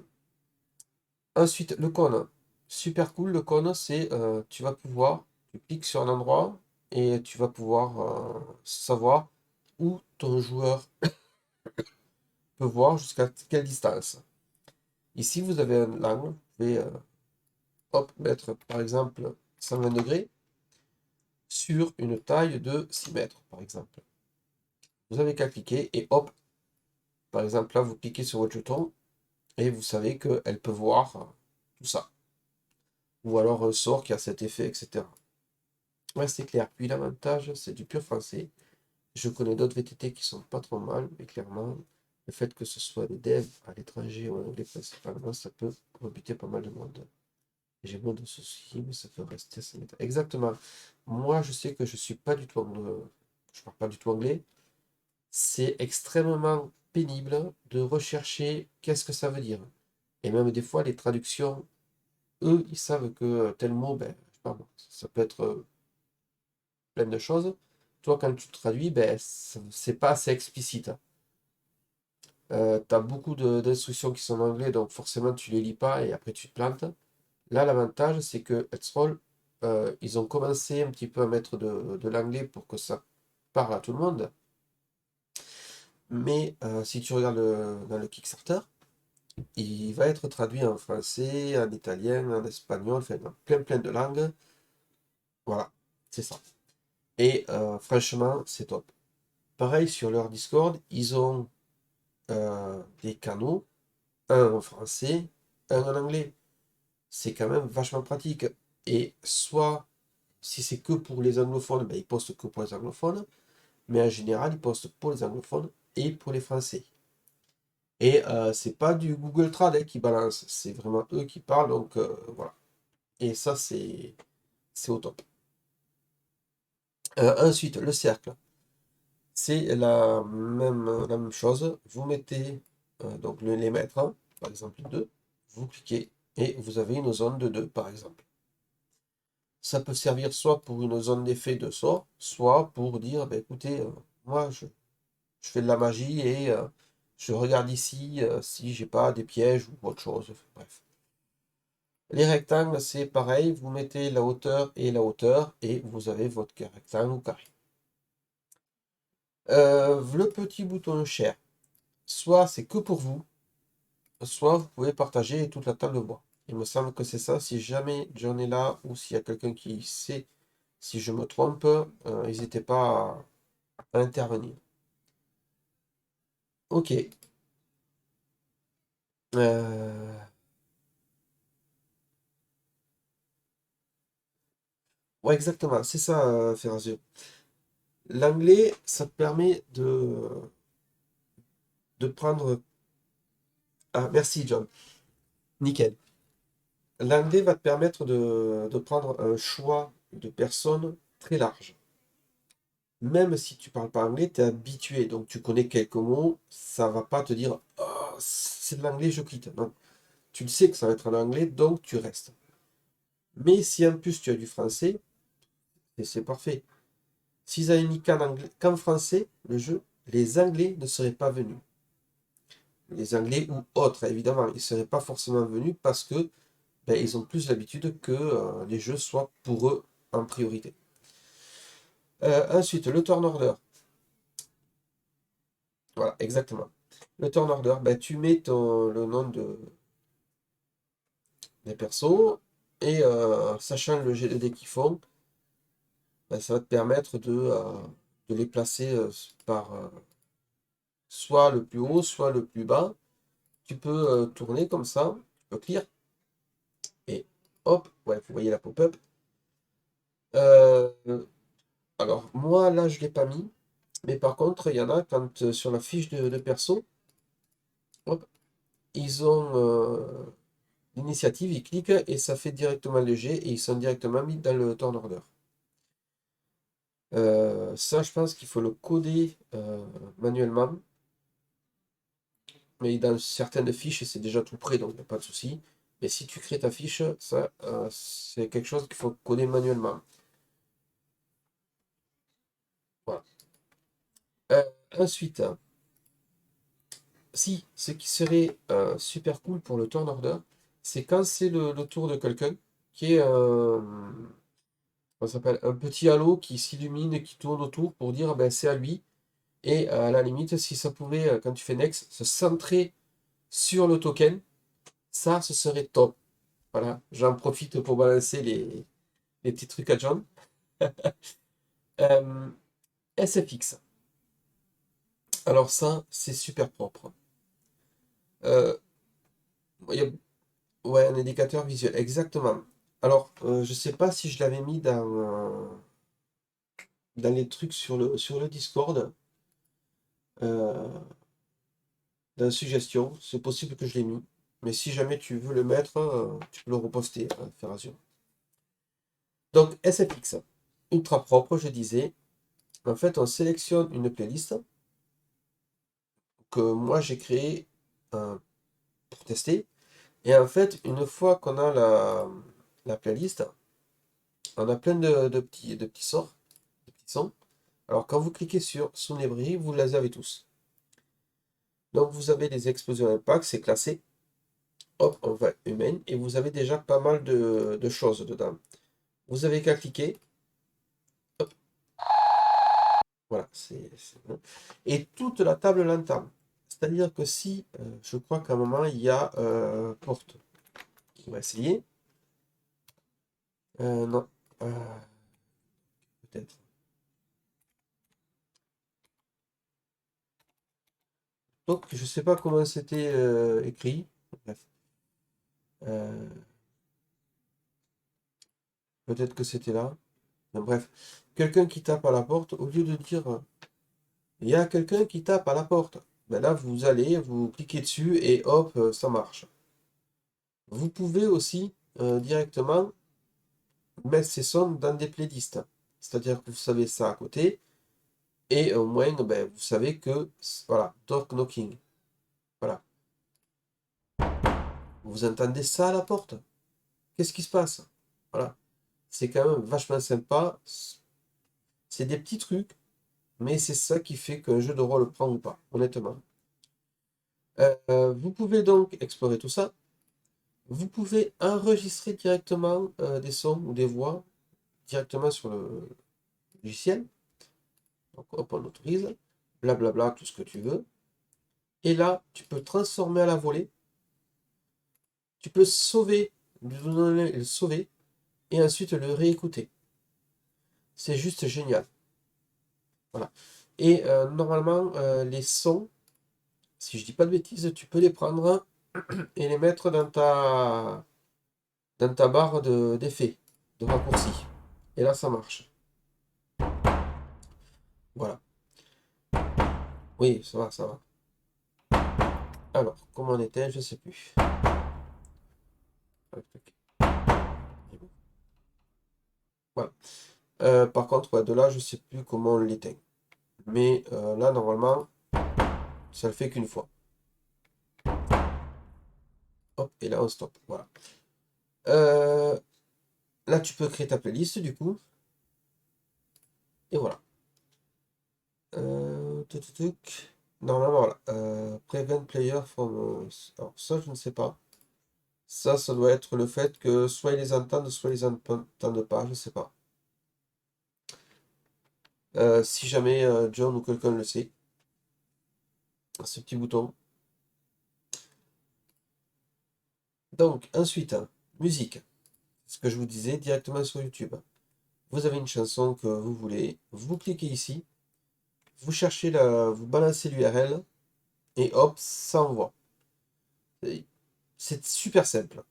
Ensuite, le cône. Super cool, le cône, c'est tu vas pouvoir, tu cliques sur un endroit et tu vas pouvoir savoir où ton joueur peut voir jusqu'à quelle distance. Ici, vous avez un angle, vous pouvez hop, mettre par exemple 120 degrés sur une taille de 6 mètres, par exemple. Vous avez qu'à cliquer et hop, par exemple là, vous cliquez sur votre jeton et vous savez qu'elle peut voir tout ça. Ou alors un sort qui a cet effet, etc. Ouais, c'est clair. Puis l'avantage, c'est du pur français. Je connais d'autres VTT qui sont pas trop mal, mais clairement, le fait que ce soit des devs à l'étranger ou en anglais principalement, ça peut rebuter pas mal de monde. J'ai moins de soucis, mais ça peut rester ça m'étonne. Exactement. Moi, je sais que je suis pas du tout je parle pas du tout anglais. C'est extrêmement pénible de rechercher qu'est-ce que ça veut dire. Et même des fois, les traductions, eux, ils savent que tel mot, ben, je sais pas moi, ça peut être plein de choses. Toi, quand tu traduis, ben, c'est pas assez explicite. Tu as beaucoup d'instructions qui sont en anglais, donc forcément tu les lis pas et après tu te plantes. Là, l'avantage, c'est que Hetzroll, ils ont commencé un petit peu à mettre de l'anglais pour que ça parle à tout le monde. Mais si tu regardes dans le Kickstarter, il va être traduit en français, en italien, en espagnol, enfin dans plein de langues. Voilà, c'est ça. Et franchement, c'est top. Pareil sur leur Discord, ils ont des canaux, un en français, un en anglais. C'est quand même vachement pratique. Et soit, si c'est que pour les anglophones, ben, ils postent que pour les anglophones, mais en général, ils postent pour les anglophones et pour les français. Et c'est pas du Google Trad qui balance, c'est vraiment eux qui parlent, donc voilà. Et ça, c'est au top. Ensuite, le cercle. C'est la même chose. Vous mettez donc les mètres, hein, par exemple 2, vous cliquez et vous avez une zone de 2, par exemple. Ça peut servir soit pour une zone d'effet de sort, soit pour dire, bah, écoutez, moi je fais de la magie et je regarde ici si j'ai pas des pièges ou autre chose. Bref. Les rectangles, c'est pareil, vous mettez la hauteur et vous avez votre rectangle ou carré. Le petit bouton share, soit c'est que pour vous, soit vous pouvez partager toute la table de bois. Il me semble que c'est ça. Si jamais John est là ou s'il y a quelqu'un qui sait si je me trompe, n'hésitez pas à intervenir. Ok. Euh, Ouais, exactement. C'est ça, Ferrazio. L'anglais, ça te permet de prendre. Ah, merci, John. Nickel. L'anglais va te permettre de prendre un choix de personnes très large. Même si tu parles pas anglais, tu es habitué, donc tu connais quelques mots, ça va pas te dire oh, c'est de l'anglais, je quitte. Non. Tu le sais que ça va être en anglais, donc tu restes. Mais si en plus tu as du français, et c'est parfait. S'ils avaient mis qu'en français, le jeu, les Anglais ne seraient pas venus. Les Anglais ou autres, évidemment, ils ne seraient pas forcément venus parce que ben, ils ont plus l'habitude que les jeux soient pour eux en priorité. Ensuite, le turn order. Voilà, exactement. Le turn order, ben, tu mets le nom des persos et sachant le GDD qu'ils font, ben, ça va te permettre de les placer par soit le plus haut, soit le plus bas. Tu peux tourner comme ça, tu peux clear, et hop, ouais, vous voyez la pop-up. Euh, alors, moi, là, je ne l'ai pas mis. Mais par contre, il y en a quand sur la fiche de perso, hop, ils ont l'initiative, ils cliquent et ça fait directement le jet et ils sont directement mis dans le turn order. Ça, je pense qu'il faut le coder manuellement. Mais dans certaines fiches, c'est déjà tout prêt, donc il n'y a pas de souci. Mais si tu crées ta fiche, ça, c'est quelque chose qu'il faut coder manuellement. Voilà. Euh, ensuite, si, ce qui serait super cool pour le turn order, c'est quand c'est le tour de quelqu'un qui est on s'appelle un petit halo qui s'illumine et qui tourne autour pour dire ben, c'est à lui. Et à la limite, si ça pouvait, quand tu fais next, se centrer sur le token, ça, ce serait top. Voilà, j'en profite pour balancer les petits trucs à John. Euh, SFX. Alors ça, c'est super propre. Euh, il y a- ouais, un indicateur visuel, exactement. Alors, je sais pas si je l'avais mis dans les trucs sur le Discord, euh, dans suggestion. C'est possible que je l'ai mis. Mais si jamais tu veux le mettre, tu peux le reposter, faire Azure. Donc, SFX, ultra propre, je disais. En fait, on sélectionne une playlist que moi j'ai créée pour tester. Et en fait, une fois qu'on a la playlist, on a plein de petits sorts, de petits sons. Alors, quand vous cliquez sur Sonnerie, vous les avez tous. Donc, vous avez des explosions impact, c'est classé. Hop, on va humaine. Et vous avez déjà pas mal de choses dedans. Vous avez qu'à cliquer. Hop, voilà, bon. Et toute la table l'entame. C'est-à-dire que si, je crois qu'à un moment, il y a porte. On va essayer. Non. Euh, peut-être. Donc, je sais pas comment c'était écrit. Bref. Euh, peut-être que c'était là. Mais bref. Quelqu'un qui tape à la porte, au lieu de dire il y a quelqu'un qui tape à la porte, ben là, vous allez, vous cliquez dessus et hop, ça marche. Vous pouvez aussi directement mettre ces sons dans des playlists. C'est-à-dire que vous savez ça à côté. Et au moins, ben, vous savez que, voilà, door knocking. Voilà. Vous entendez ça à la porte? Qu'est-ce qui se passe? Voilà. C'est quand même vachement sympa. C'est des petits trucs, mais c'est ça qui fait qu'un jeu de rôle prend ou pas, honnêtement. Vous pouvez donc explorer tout ça. Vous pouvez enregistrer directement des sons ou des voix directement sur le logiciel. Donc hop, on autorise. Blablabla, tout ce que tu veux. Et là, tu peux transformer à la volée. Tu peux sauver, lui donner le sauver, et ensuite le réécouter. C'est juste génial. Voilà. Et normalement, les sons, si je dis pas de bêtises, tu peux les prendre et les mettre dans ta barre d'effets, de raccourcis. Et là, ça marche. Voilà. Oui, ça va, ça va. Alors, comment on était? Je sais plus. Voilà. Par contre, ouais, de là, je sais plus comment on l'éteint. Mais là, normalement, ça le fait qu'une fois. Hop, et là, on stop. Voilà. Euh, là, tu peux créer ta playlist, du coup. Et voilà. Tuc, tuc, tuc. Normalement, voilà. Prevent player from. Alors, ça, je ne sais pas. Ça doit être le fait que soit ils les entendent, soit ils les entendent pas, je sais pas. Si jamais John ou quelqu'un le sait, ce petit bouton. Donc, ensuite, musique. Ce que je vous disais directement sur YouTube. Vous avez une chanson que vous voulez, vous cliquez ici, vous cherchez vous balancez l'URL et hop, ça envoie. C'est super simple.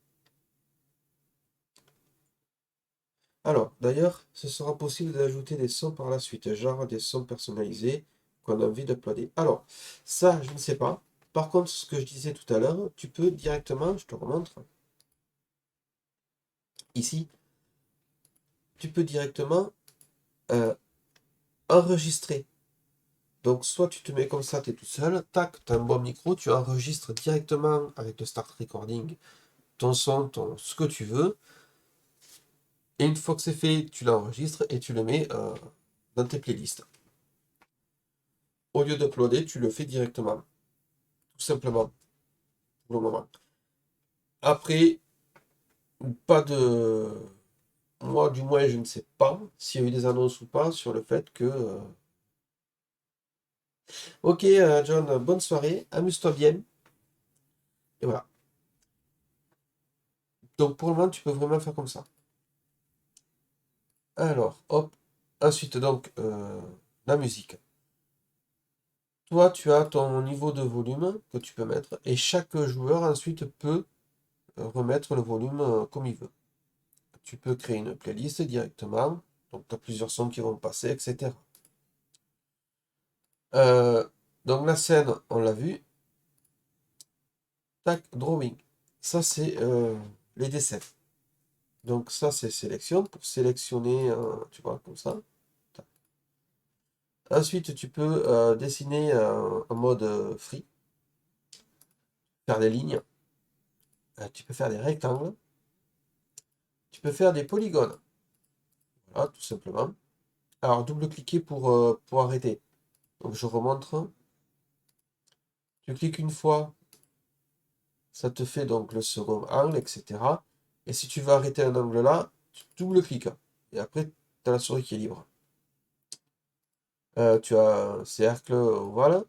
Alors, d'ailleurs, ce sera possible d'ajouter des sons par la suite, genre des sons personnalisés qu'on a envie d'uploader. Alors, ça, je ne sais pas. Par contre, ce que je disais tout à l'heure, tu peux directement, je te remontre, ici, tu peux directement euh, enregistrer. Donc, soit tu te mets comme ça, tu es tout seul, tac, tu as un bon micro, tu enregistres directement avec le Start Recording ton son, ce que tu veux. Et une fois que c'est fait, tu l'enregistres et tu le mets dans tes playlists. Au lieu d'uploader, tu le fais directement, tout simplement, pour le moment. Après, pas de... Moi, du moins, je ne sais pas s'il y a eu des annonces ou pas sur le fait que... Ok, John, bonne soirée, amuse-toi bien. Et voilà. Donc, pour le moment, tu peux vraiment faire comme ça. Alors, hop. Ensuite, donc, la musique. Toi, tu as ton niveau de volume que tu peux mettre et chaque joueur ensuite peut remettre le volume comme il veut. Tu peux créer une playlist directement, donc tu as plusieurs sons qui vont passer, etc. Euh, donc la scène, on l'a vu. Tac, drawing. Ça, c'est les dessins. Donc ça, c'est sélection pour sélectionner, tu vois, comme ça. Tac. Ensuite, tu peux dessiner en mode free, faire des lignes. Tu peux faire des rectangles. Tu peux faire des polygones. Voilà, tout simplement. Alors, double-cliquer pour arrêter. Donc, je remontre. Tu cliques une fois, ça te fait donc le second angle, etc. Et si tu veux arrêter un angle là, tu double-cliques. Et après, tu as la souris qui est libre. Tu as un cercle, voilà.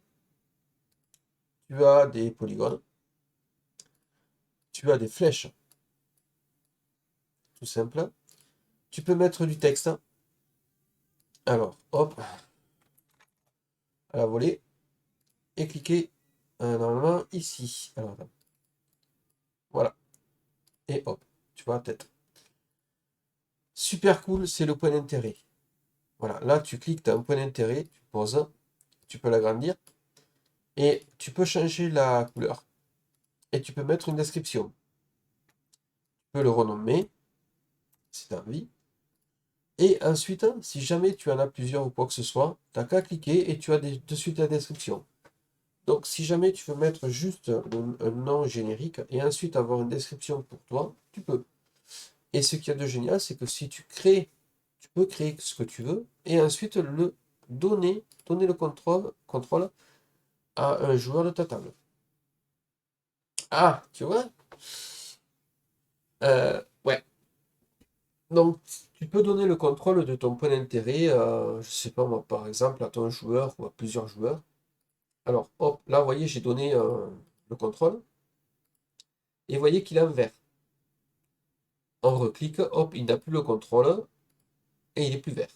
Tu as des polygones. Tu as des flèches, tout simple. Tu peux mettre du texte. Alors, hop, à la volée. Et cliquer normalement ici. Alors, attends. Voilà. Et hop, tu vois la tête. Super cool, c'est le point d'intérêt. Voilà, là tu cliques, tu as un point d'intérêt, tu poses, tu peux l'agrandir et tu peux changer la couleur et tu peux mettre une description. Tu peux le renommer si tu as envie. Et ensuite, si jamais tu en as plusieurs ou quoi que ce soit, tu n'as qu'à cliquer et tu as de suite la description. Donc si jamais tu veux mettre juste un nom générique et ensuite avoir une description pour toi, tu peux. Et ce qu'il y a de génial, c'est que si tu crées, tu peux créer ce que tu veux et ensuite le donner le contrôle à un joueur de ta table. Ah, tu vois? Ouais. Donc, tu peux donner le contrôle de ton point d'intérêt, je sais pas moi, par exemple, à ton joueur ou à plusieurs joueurs. Alors, hop, là, vous voyez, j'ai donné le contrôle. Et vous voyez qu'il est en vert. On reclique, hop, il n'a plus le contrôle et il est plus vert.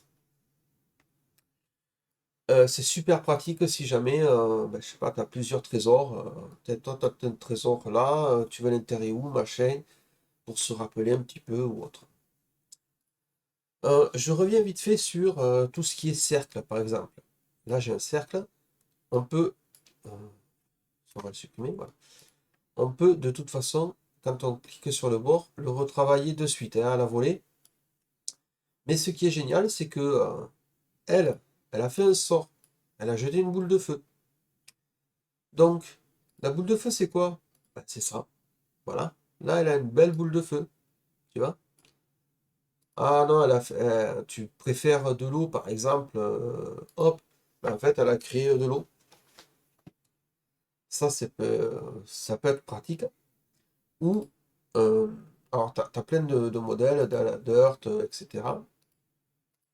C'est super pratique si jamais, ben, je sais pas, tu as plusieurs trésors. Peut-être toi, tu as un trésor là, tu veux l'enterrer où, machin, pour se rappeler un petit peu ou autre. Je reviens vite fait sur tout ce qui est cercle, par exemple. Là, j'ai un cercle. On peut, euh, on va le supprimer, voilà. On peut, de toute façon, quand on clique sur le bord, le retravailler de suite, hein, à la volée. Mais ce qui est génial, c'est que elle, elle a fait un sort. Elle a jeté une boule de feu. Donc, la boule de feu, c'est quoi? Bah, c'est ça. Voilà. Là, elle a une belle boule de feu. Tu vois? Ah non, tu préfères de l'eau, par exemple. Hop. Ben, en fait, elle a créé de l'eau. Ça peut être pratique. Ou, euh, alors, tu as plein de modèles, d'Earth, etc.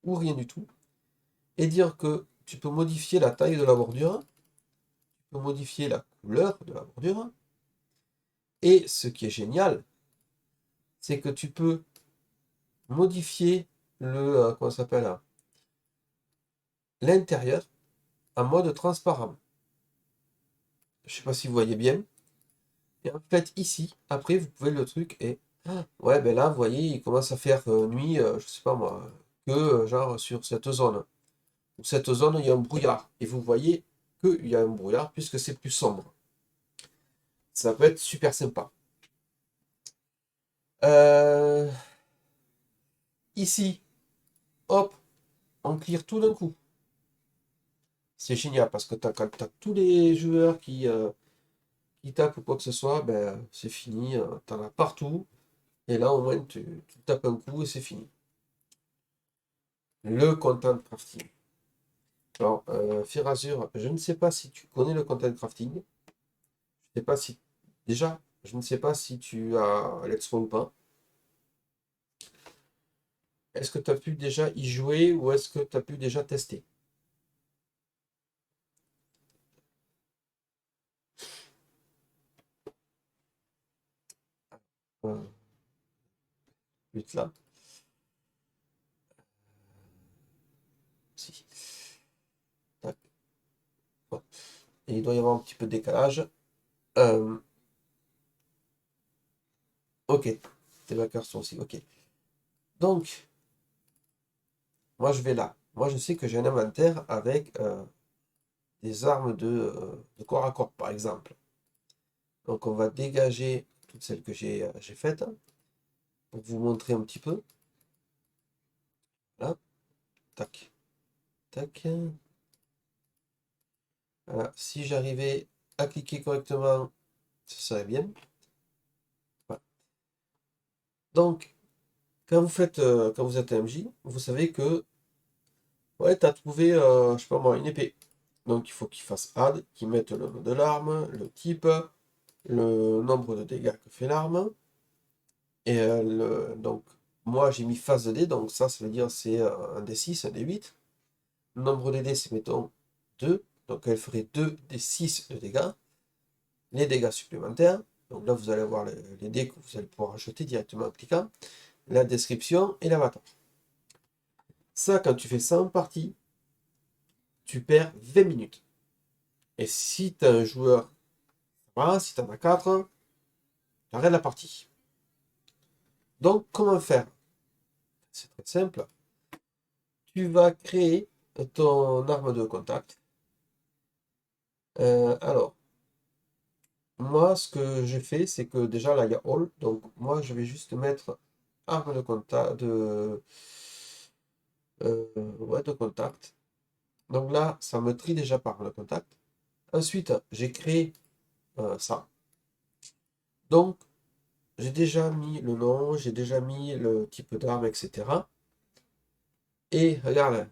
Ou rien du tout. Et dire que tu peux modifier la taille de la bordure, tu peux modifier la couleur de la bordure. Et ce qui est génial, c'est que tu peux modifier comment ça s'appelle, l'intérieur en mode transparent. Je ne sais pas si vous voyez bien. Et en fait, ici, après, vous pouvez le truc est Ouais, ben là, vous voyez, il commence à faire nuit, je sais pas moi, que genre sur cette zone. Cette zone, il y a un brouillard. Et vous voyez qu'il y a un brouillard puisque c'est plus sombre. Ça peut être super sympa. Euh, Ici, hop, on clear tout d'un coup. C'est génial parce que quand t'as tous les joueurs qui tapent ou quoi que ce soit, ben c'est fini. T'en as partout. Et là, au moins, tu tapes un coup et c'est fini. Le content crafting. Alors, Firazur, je ne sais pas si tu connais le content crafting. Je sais pas si. Déjà, je ne sais pas si tu as Let's Roll ou pas. Est-ce que tu as pu déjà y jouer ou est-ce que tu as pu déjà tester? Euh, Vite là. Si. Tac. Ouais. Et il doit y avoir un petit peu de décalage. Euh, ok. Tes backers sont aussi. Ok. Donc, moi je vais là. Moi je sais que j'ai un inventaire avec des armes de corps à corps, par exemple. Donc on va dégager toutes celles que j'ai faites pour vous montrer un petit peu. Là. Tac. Tac. Voilà. Si j'arrivais à cliquer correctement, ça serait bien. Voilà. Donc, quand vous êtes MJ, vous savez que ouais, tu as trouvé, je sais pas moi, une épée. Donc il faut qu'il fasse add, qu'il mette le nom de l'arme, le type, le nombre de dégâts que fait l'arme. Et donc moi j'ai mis phase de dés, donc ça veut dire c'est un D6, un D8. Le nombre de dés c'est mettons 2, donc elle ferait 2 D6 de dégâts. Les dégâts supplémentaires, donc là vous allez avoir les dés que vous allez pouvoir ajouter directement en cliquant. La description et l'avatar. Ça, quand tu fais ça en partie, tu perds 20 minutes. Et si tu as un joueur, voilà, si tu en as 4, tu arrêtes la partie. Donc, comment faire? C'est très simple. Tu vas créer ton arme de contact. Alors, moi, ce que j'ai fait, c'est que déjà là, il y a All. Donc, moi, je vais juste mettre arme de contact. Ouais, de contact. Donc là, ça me trie déjà par le contact. Ensuite, j'ai créé ça. Donc, j'ai déjà mis le nom, j'ai déjà mis le type d'arme, etc. Et regarde,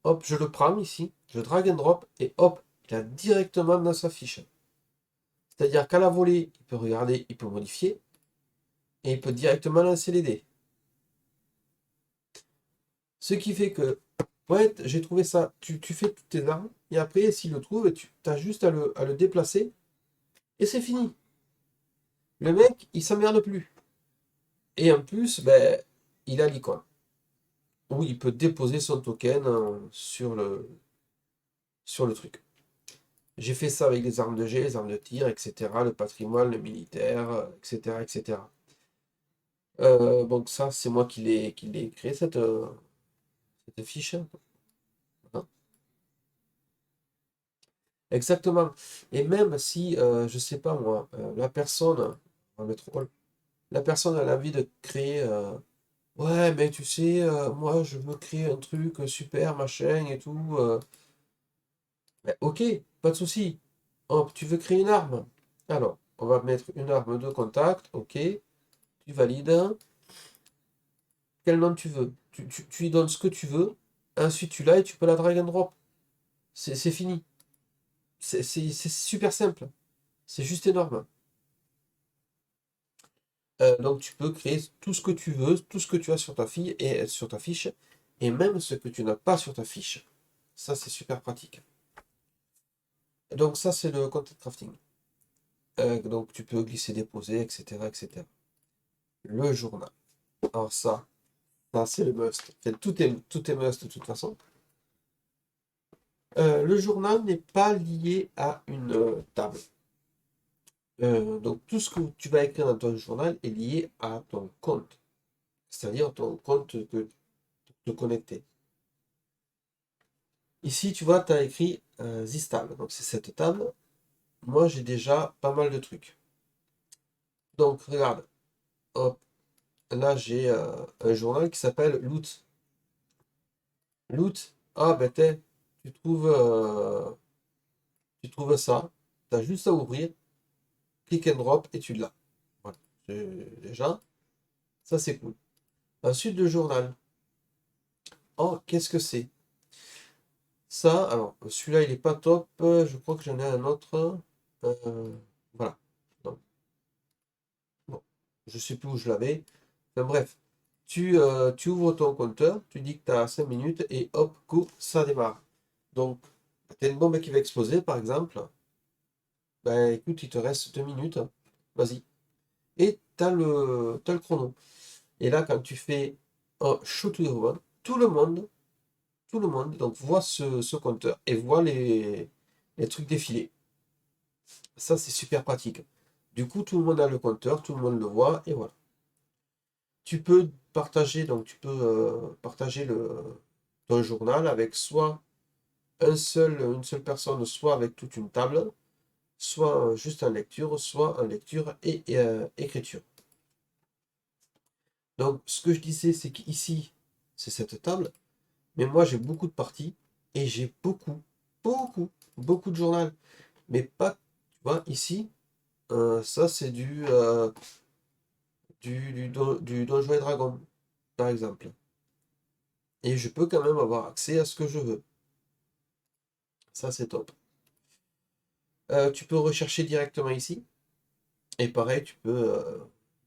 hop, je le prends ici, je drag and drop, et hop, il a directement dans sa fiche. C'est-à-dire qu'à la volée, il peut regarder, il peut modifier, et il peut directement lancer les dés. Ce qui fait que, ouais, j'ai trouvé ça, tu fais toutes tes armes, et après, s'il le trouve, tu as juste à le déplacer, et c'est fini. Le mec, il s'emmerde plus. Et en plus, ben, il a l'icône. Où il peut déposer son token sur le truc. J'ai fait ça avec les armes de jet, les armes de tir, etc. Le patrimoine, le militaire, etc. etc. Donc ça, c'est moi qui l'ai créé, cette fiche. Hein. Exactement. Et même si, je sais pas moi, la personne, on va mettre all, la personne a envie de créer, ouais, mais tu sais, moi je veux créer un truc super, machin et tout. Ben, ok, pas de souci. Hop, tu veux créer une arme? Alors, on va mettre une arme de contact, ok. Tu valides. Quel nom tu veux. Tu lui donnes ce que tu veux. Ensuite, tu l'as et tu peux la drag and drop. C'est fini. C'est super simple. C'est juste énorme. Donc, tu peux créer tout ce que tu veux, tout ce que tu as sur ta fille et sur ta fiche, et même ce que tu n'as pas sur ta fiche. Ça, c'est super pratique. Donc, ça, c'est le content crafting. Donc, tu peux glisser, déposer, etc., etc. Le journal. Alors, ça c'est le must. Enfin, tout est must de toute façon. Le journal n'est pas lié à une table. Donc tout ce que tu vas écrire dans ton journal est lié à ton compte, c'est-à-dire ton compte que te connecter. Ici, tu vois, tu as écrit This table, donc c'est cette table. Moi, j'ai déjà pas mal de trucs. Donc, regarde, hop, là, j'ai un journal qui s'appelle Loot. Loot, ah ben tu trouves, euh, tu trouves ça, tu as juste à ouvrir, click and drop et tu l'as. Voilà. Déjà, ça c'est cool. Ensuite, le journal. Oh, qu'est-ce que c'est? Ça, alors, celui-là, il est pas top. Je crois que j'en ai un autre. Voilà. Donc, bon, je sais plus où je l'avais. Enfin, bref, tu ouvres ton compteur, tu dis que tu as 5 minutes et hop, go, ça démarre. Donc, tu as une bombe qui va exploser, par exemple. Ben écoute, il te reste 2 minutes. Vas-y. Et t'as le chrono. Et là, quand tu fais un show to everyone, tout le monde, donc voit ce compteur et voit les trucs défiler. Ça, c'est super pratique. Du coup, tout le monde a le compteur, tout le monde le voit, et voilà. Tu peux partager, donc tu peux partager ton journal avec soit une seule personne, soit avec toute une table, soit juste en lecture, soit en lecture et écriture. Donc, ce que je disais, c'est qu'ici, c'est cette table, mais moi, j'ai beaucoup de parties et j'ai beaucoup de journal. Mais pas, tu vois, ici, ça, c'est du Donjons et Dragons, par exemple. Et je peux quand même avoir accès à ce que je veux. Ça, c'est top. Tu peux rechercher directement ici. Et pareil, tu peux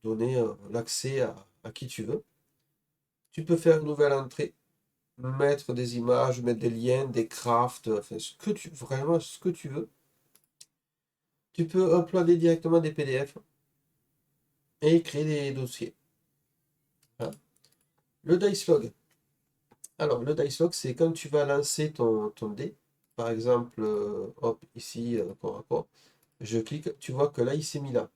donner l'accès à qui tu veux. Tu peux faire une nouvelle entrée, mettre des images, mettre des liens, des crafts, enfin, vraiment ce que tu veux. Tu peux uploader directement des PDF et créer des dossiers. Voilà. Le dice log. Alors, le dice log, c'est quand tu vas lancer ton dé. Par exemple, hop, ici, corps à corps. Je clique, tu vois que là, il s'est mis là.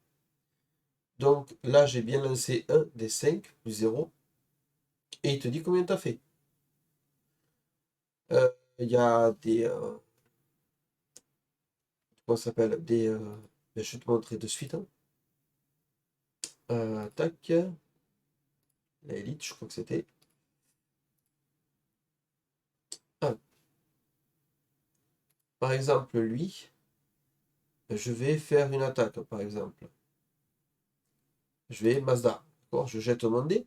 Donc là, j'ai bien lancé un des 5 plus 0. Et il te dit combien tu as fait. Il y a comment ça s'appelle? Ben, je vais te montrer de suite, hein. Tac. La élite, je crois que c'était. Ah, par exemple, lui, je vais faire une attaque, par exemple. Je vais Mazda. D'accord? Je jette mon dé.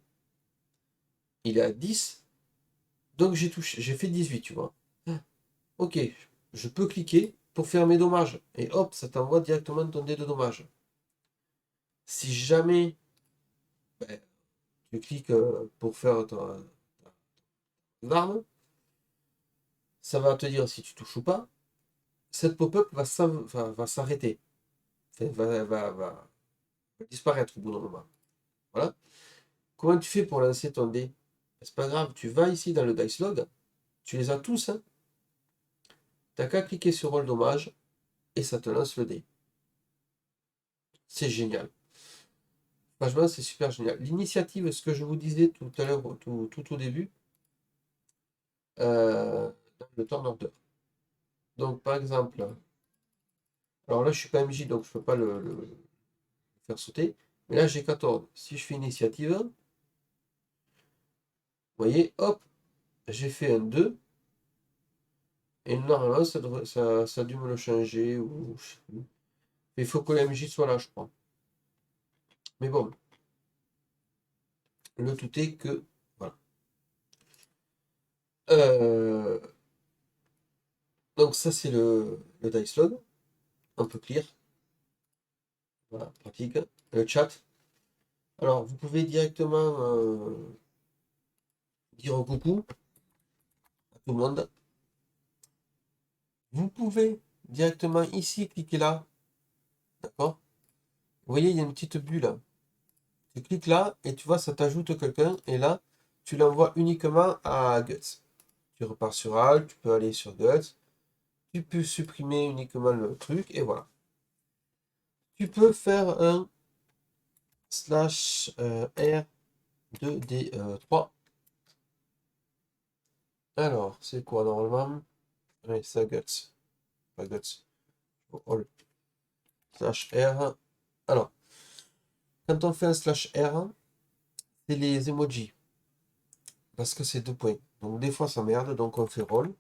Il est à 10. Donc j'ai touché, j'ai fait 18, tu vois. Ah, ok, je peux cliquer pour faire mes dommages. Et hop, ça t'envoie directement ton dé de dommages. Si jamais ben, tu cliques pour faire ton arme, ça va te dire si tu touches ou pas. Cette pop-up va s'arrêter. Enfin, va disparaître au bout d'un moment. Voilà. Comment tu fais pour lancer ton dé? C'est pas grave, tu vas ici dans le dice log, tu les as tous, hein. T'as qu'à cliquer sur roll dommage et ça te lance le dé. C'est génial. Franchement, c'est super génial. L'initiative, ce que je vous disais tout à l'heure, tout au début, dans le turn order. Donc, par exemple, alors là, je suis pas MJ, donc je peux pas le faire sauter. Mais là, j'ai 14. Si je fais initiative, vous voyez, hop, j'ai fait un 2. Et normalement, ça a dû me le changer. Ou, je sais plus. Il faut que l'MJ soit là, je crois. Mais bon, le tout est que. Voilà. Euh, donc, ça, c'est le dice log. On peut clear. Voilà, pratique. Le chat. Alors, vous pouvez directement dire un coucou à tout le monde. Vous pouvez directement ici cliquer là. D'accord? Vous voyez, il y a une petite bulle. Tu cliques là et tu vois, ça t'ajoute quelqu'un. Et là, tu l'envoies uniquement à Guts. Tu repars sur Alt, tu peux aller sur Guts. Tu peux supprimer uniquement le truc et voilà. Tu peux faire un slash R 2D3. Alors, c'est quoi normalement? Oui, ça guts. Pas guts. All. Slash R. Alors, quand on fait un slash R, c'est les emojis. Parce que c'est 2 points. Donc des fois ça merde, donc on fait roll.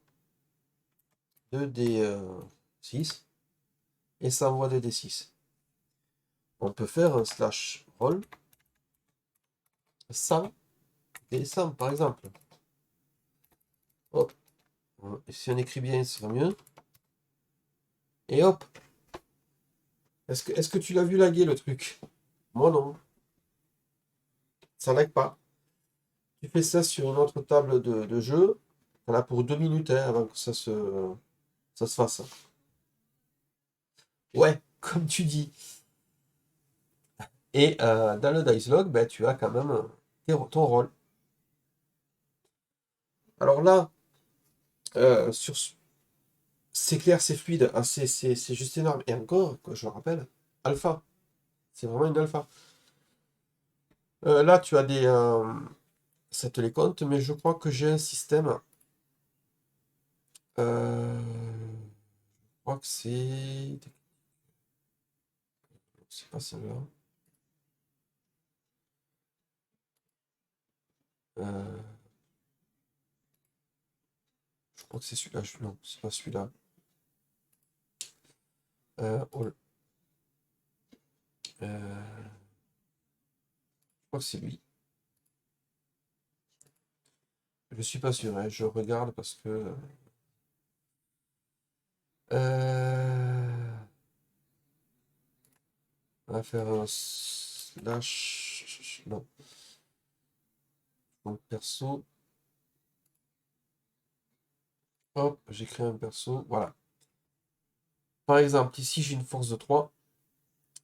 2D6. Et ça envoie 2D6. On peut faire un slash roll 100 et 100 par exemple. Hop. Si on écrit bien, ce sera mieux. Et hop. Est-ce que tu l'as vu laguer le truc? Moi non. Ça lag pas. Tu fais ça sur une autre table de jeu. T'en as pour 2 minutes hein, avant que ça se fasse. Ouais, comme tu dis. Et dans le dice log, ben, tu as quand même ton rôle. Alors là, sur c'est clair, c'est fluide, ah, c'est juste énorme. Et encore, que je le rappelle, alpha. C'est vraiment une alpha. Là, tu as ça te les compte, mais je crois que j'ai un système. Je crois que c'est pas celle-là. Euh, je crois que c'est celui-là. Non, c'est pas celui-là. Oh, je crois que c'est lui. Je suis pas sûr, hein, je regarde parce que. On va faire un slash. Non. Donc perso. Hop, j'ai créé un perso. Voilà. Par exemple, ici j'ai une force de 3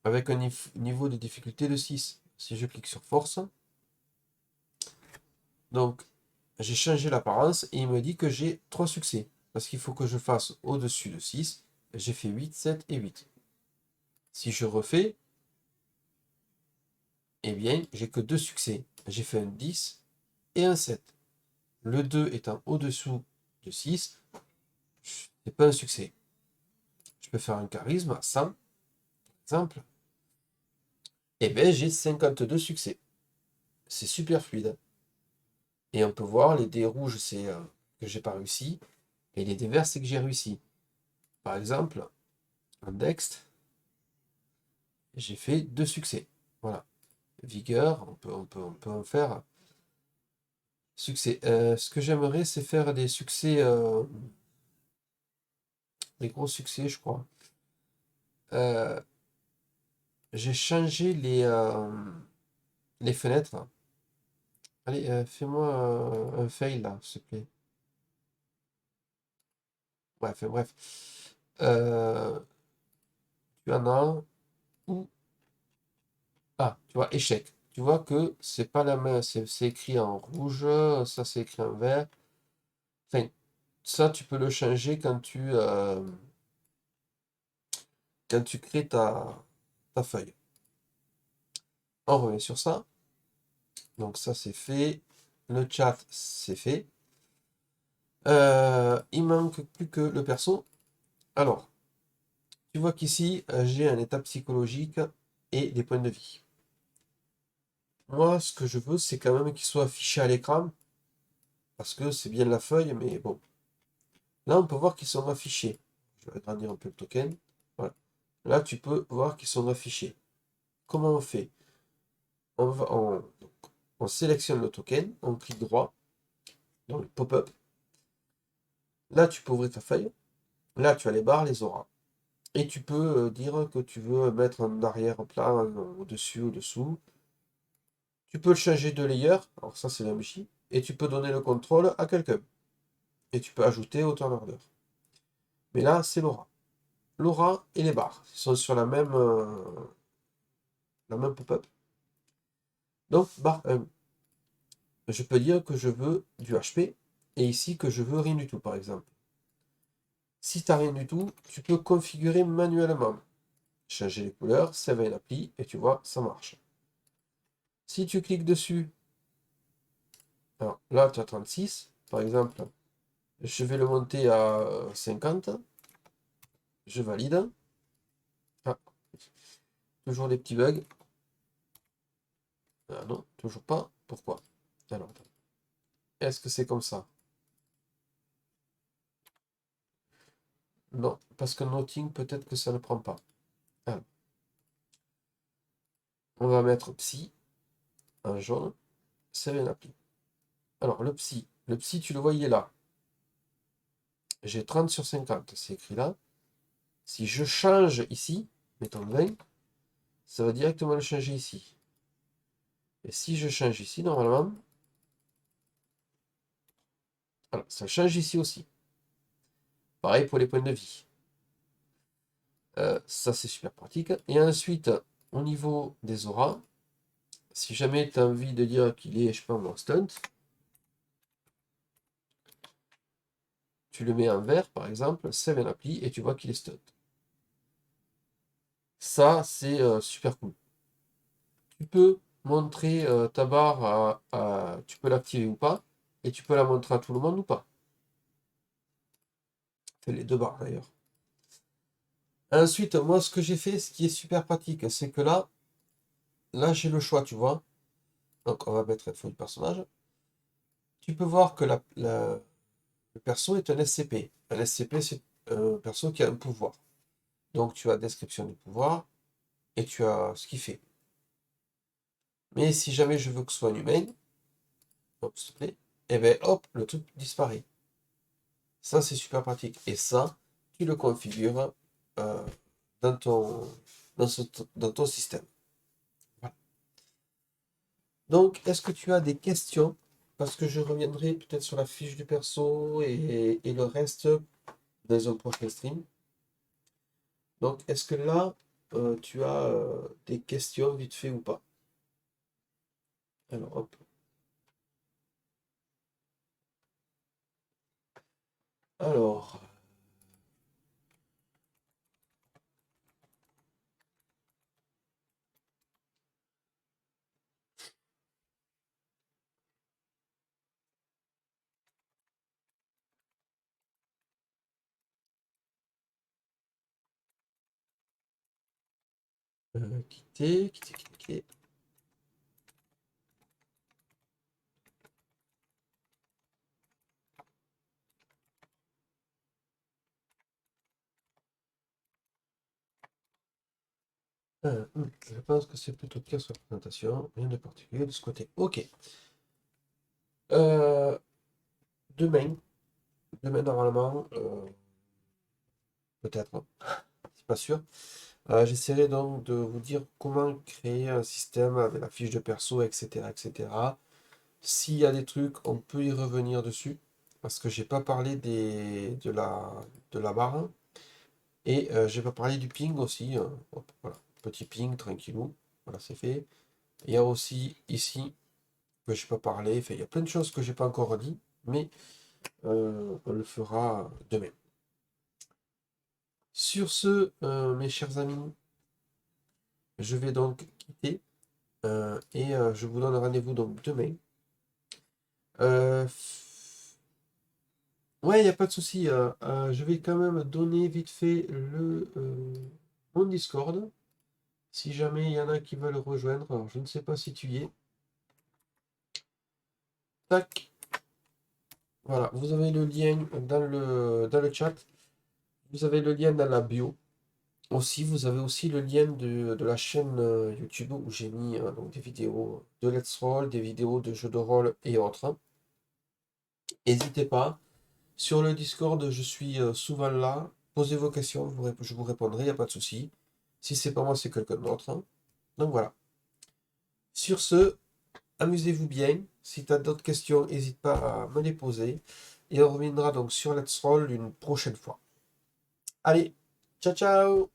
avec un niveau de difficulté de 6. Si je clique sur force, donc j'ai changé l'apparence et il me dit que j'ai 3 succès. Parce qu'il faut que je fasse au-dessus de 6. J'ai fait 8, 7 et 8. Si je refais, eh bien, j'ai que 2 succès. J'ai fait un 10 et un 7. Le 2 étant au-dessous de 6, c'est pas un succès. Je peux faire un charisme à 100, par exemple. Eh bien, j'ai 52 succès. C'est super fluide. Et on peut voir, les dés rouges, c'est que j'ai pas réussi. Et les dés verts, c'est que j'ai réussi. Par exemple, un Dext, j'ai fait 2 succès. Voilà. Vigueur, on peut en faire. Succès. Ce que j'aimerais, c'est faire des succès, des gros succès, je crois. Euh, j'ai changé les fenêtres. Allez, fais-moi un fail là, s'il te plaît. Bref. Euh, tu en as un où. Ah, tu vois, échec. Tu vois que c'est pas la même, c'est écrit en rouge, ça c'est écrit en vert. Enfin, ça tu peux le changer quand tu crées ta feuille. On revient sur ça. Donc ça c'est fait. Le chat c'est fait. Il manque plus que le perso. Alors, tu vois qu'ici j'ai un état psychologique et des points de vie. Moi, ce que je veux, c'est quand même qu'il soit affiché à l'écran. Parce que c'est bien la feuille, mais bon. Là, on peut voir qu'ils sont affichés. Je vais agrandir un peu le token. Voilà. Là, tu peux voir qu'ils sont affichés. Comment on fait? On sélectionne le token, on clique droit dans le pop-up. Là, tu peux ouvrir ta feuille. Là, tu as les barres, les auras. Et tu peux dire que tu veux mettre un arrière-plan au-dessus, au-dessous. Tu peux le changer de layer. Alors ça, c'est la machine. Et tu peux donner le contrôle à quelqu'un. Et tu peux ajouter autant d'ordre. Mais là, c'est l'aura. L'aura et les barres. Ils sont sur la même pop-up. Donc, barre 1. Je peux dire que je veux du HP. Et ici, que je veux rien du tout, par exemple. Si tu n'as rien du tout, tu peux configurer manuellement. changer les couleurs, save and apply, et tu vois, ça marche. Si tu cliques dessus, alors là, tu as 36, par exemple, je vais le monter à 50, je valide. Ah, toujours des petits bugs. Ah non, toujours pas. Pourquoi? Alors, est-ce que c'est comme ça? Non, parce que Noting, peut-être que ça ne prend pas. Alors, on va mettre psy en jaune, save and apply. Alors, le psy, tu le voyais là. J'ai 30 sur 50, c'est écrit là. Si je change ici, mettons 20, ça va directement le changer ici. Et si je change ici, normalement, voilà, ça change ici aussi. Pareil pour les points de vie. Ça, c'est super pratique. Et ensuite, au niveau des auras, si jamais tu as envie de dire qu'il est, je sais pas, en stunt, tu le mets en vert, par exemple, save and apply, et tu vois qu'il est stunt. Ça, c'est super cool. Tu peux montrer ta barre tu peux l'activer ou pas, et tu peux la montrer à tout le monde ou pas. Fais les deux barres d'ailleurs. Ensuite, moi, ce que j'ai fait, ce qui est super pratique, c'est que là, j'ai le choix, tu vois. Donc, on va mettre une feuille de personnage. Tu peux voir que le perso est un SCP. Un SCP, c'est un perso qui a un pouvoir. Donc, tu as description du pouvoir et tu as ce qu'il fait. Mais si jamais je veux que ce soit un humain, hop, s'il te plaît, et bien hop, le truc disparaît. Ça, c'est super pratique. Et ça, tu le configures euh, dans dans ton système. Voilà. Donc, est-ce que tu as des questions? Parce que je reviendrai peut-être sur la fiche du perso et le reste dans un prochain stream. Donc, est-ce que là, tu as des questions vite fait ou pas? Alors, hop. Alors, quitter. Je pense que c'est plutôt clair sur la présentation. Rien de particulier de ce côté. Ok. Euh, demain, normalement, peut-être, hein, c'est pas sûr. J'essaierai donc de vous dire comment créer un système avec la fiche de perso, etc., etc. S'il y a des trucs, on peut y revenir dessus. Parce que j'ai pas parlé de la barre. Et j'ai pas parlé du ping aussi. Hop, voilà. Petit ping, tranquillou. Voilà, c'est fait. Il y a aussi ici que j'ai pas parlé. Enfin, il y a plein de choses que j'ai pas encore dit. Mais on le fera demain. Sur ce, mes chers amis, je vais donc quitter. Et je vous donne rendez-vous donc demain. Euh, Ouais, il n'y a pas de souci. Je vais quand même donner vite fait mon Discord. Si jamais il y en a qui veulent rejoindre. Alors, je ne sais pas si tu y es. Tac. Voilà, vous avez le lien dans le chat. Vous avez le lien dans la bio. Aussi, vous avez aussi le lien de la chaîne YouTube où j'ai mis donc des vidéos de Let's Roll, des vidéos de jeux de rôle et autres. N'hésitez pas. Sur le Discord, je suis souvent là. Posez vos questions, je vous répondrai, il n'y a pas de souci. Si c'est pas moi, c'est quelqu'un d'autre, hein. Donc voilà. Sur ce, amusez-vous bien. Si tu as d'autres questions, n'hésite pas à me les poser. Et on reviendra donc sur Let's Roll une prochaine fois. Allez, ciao ciao!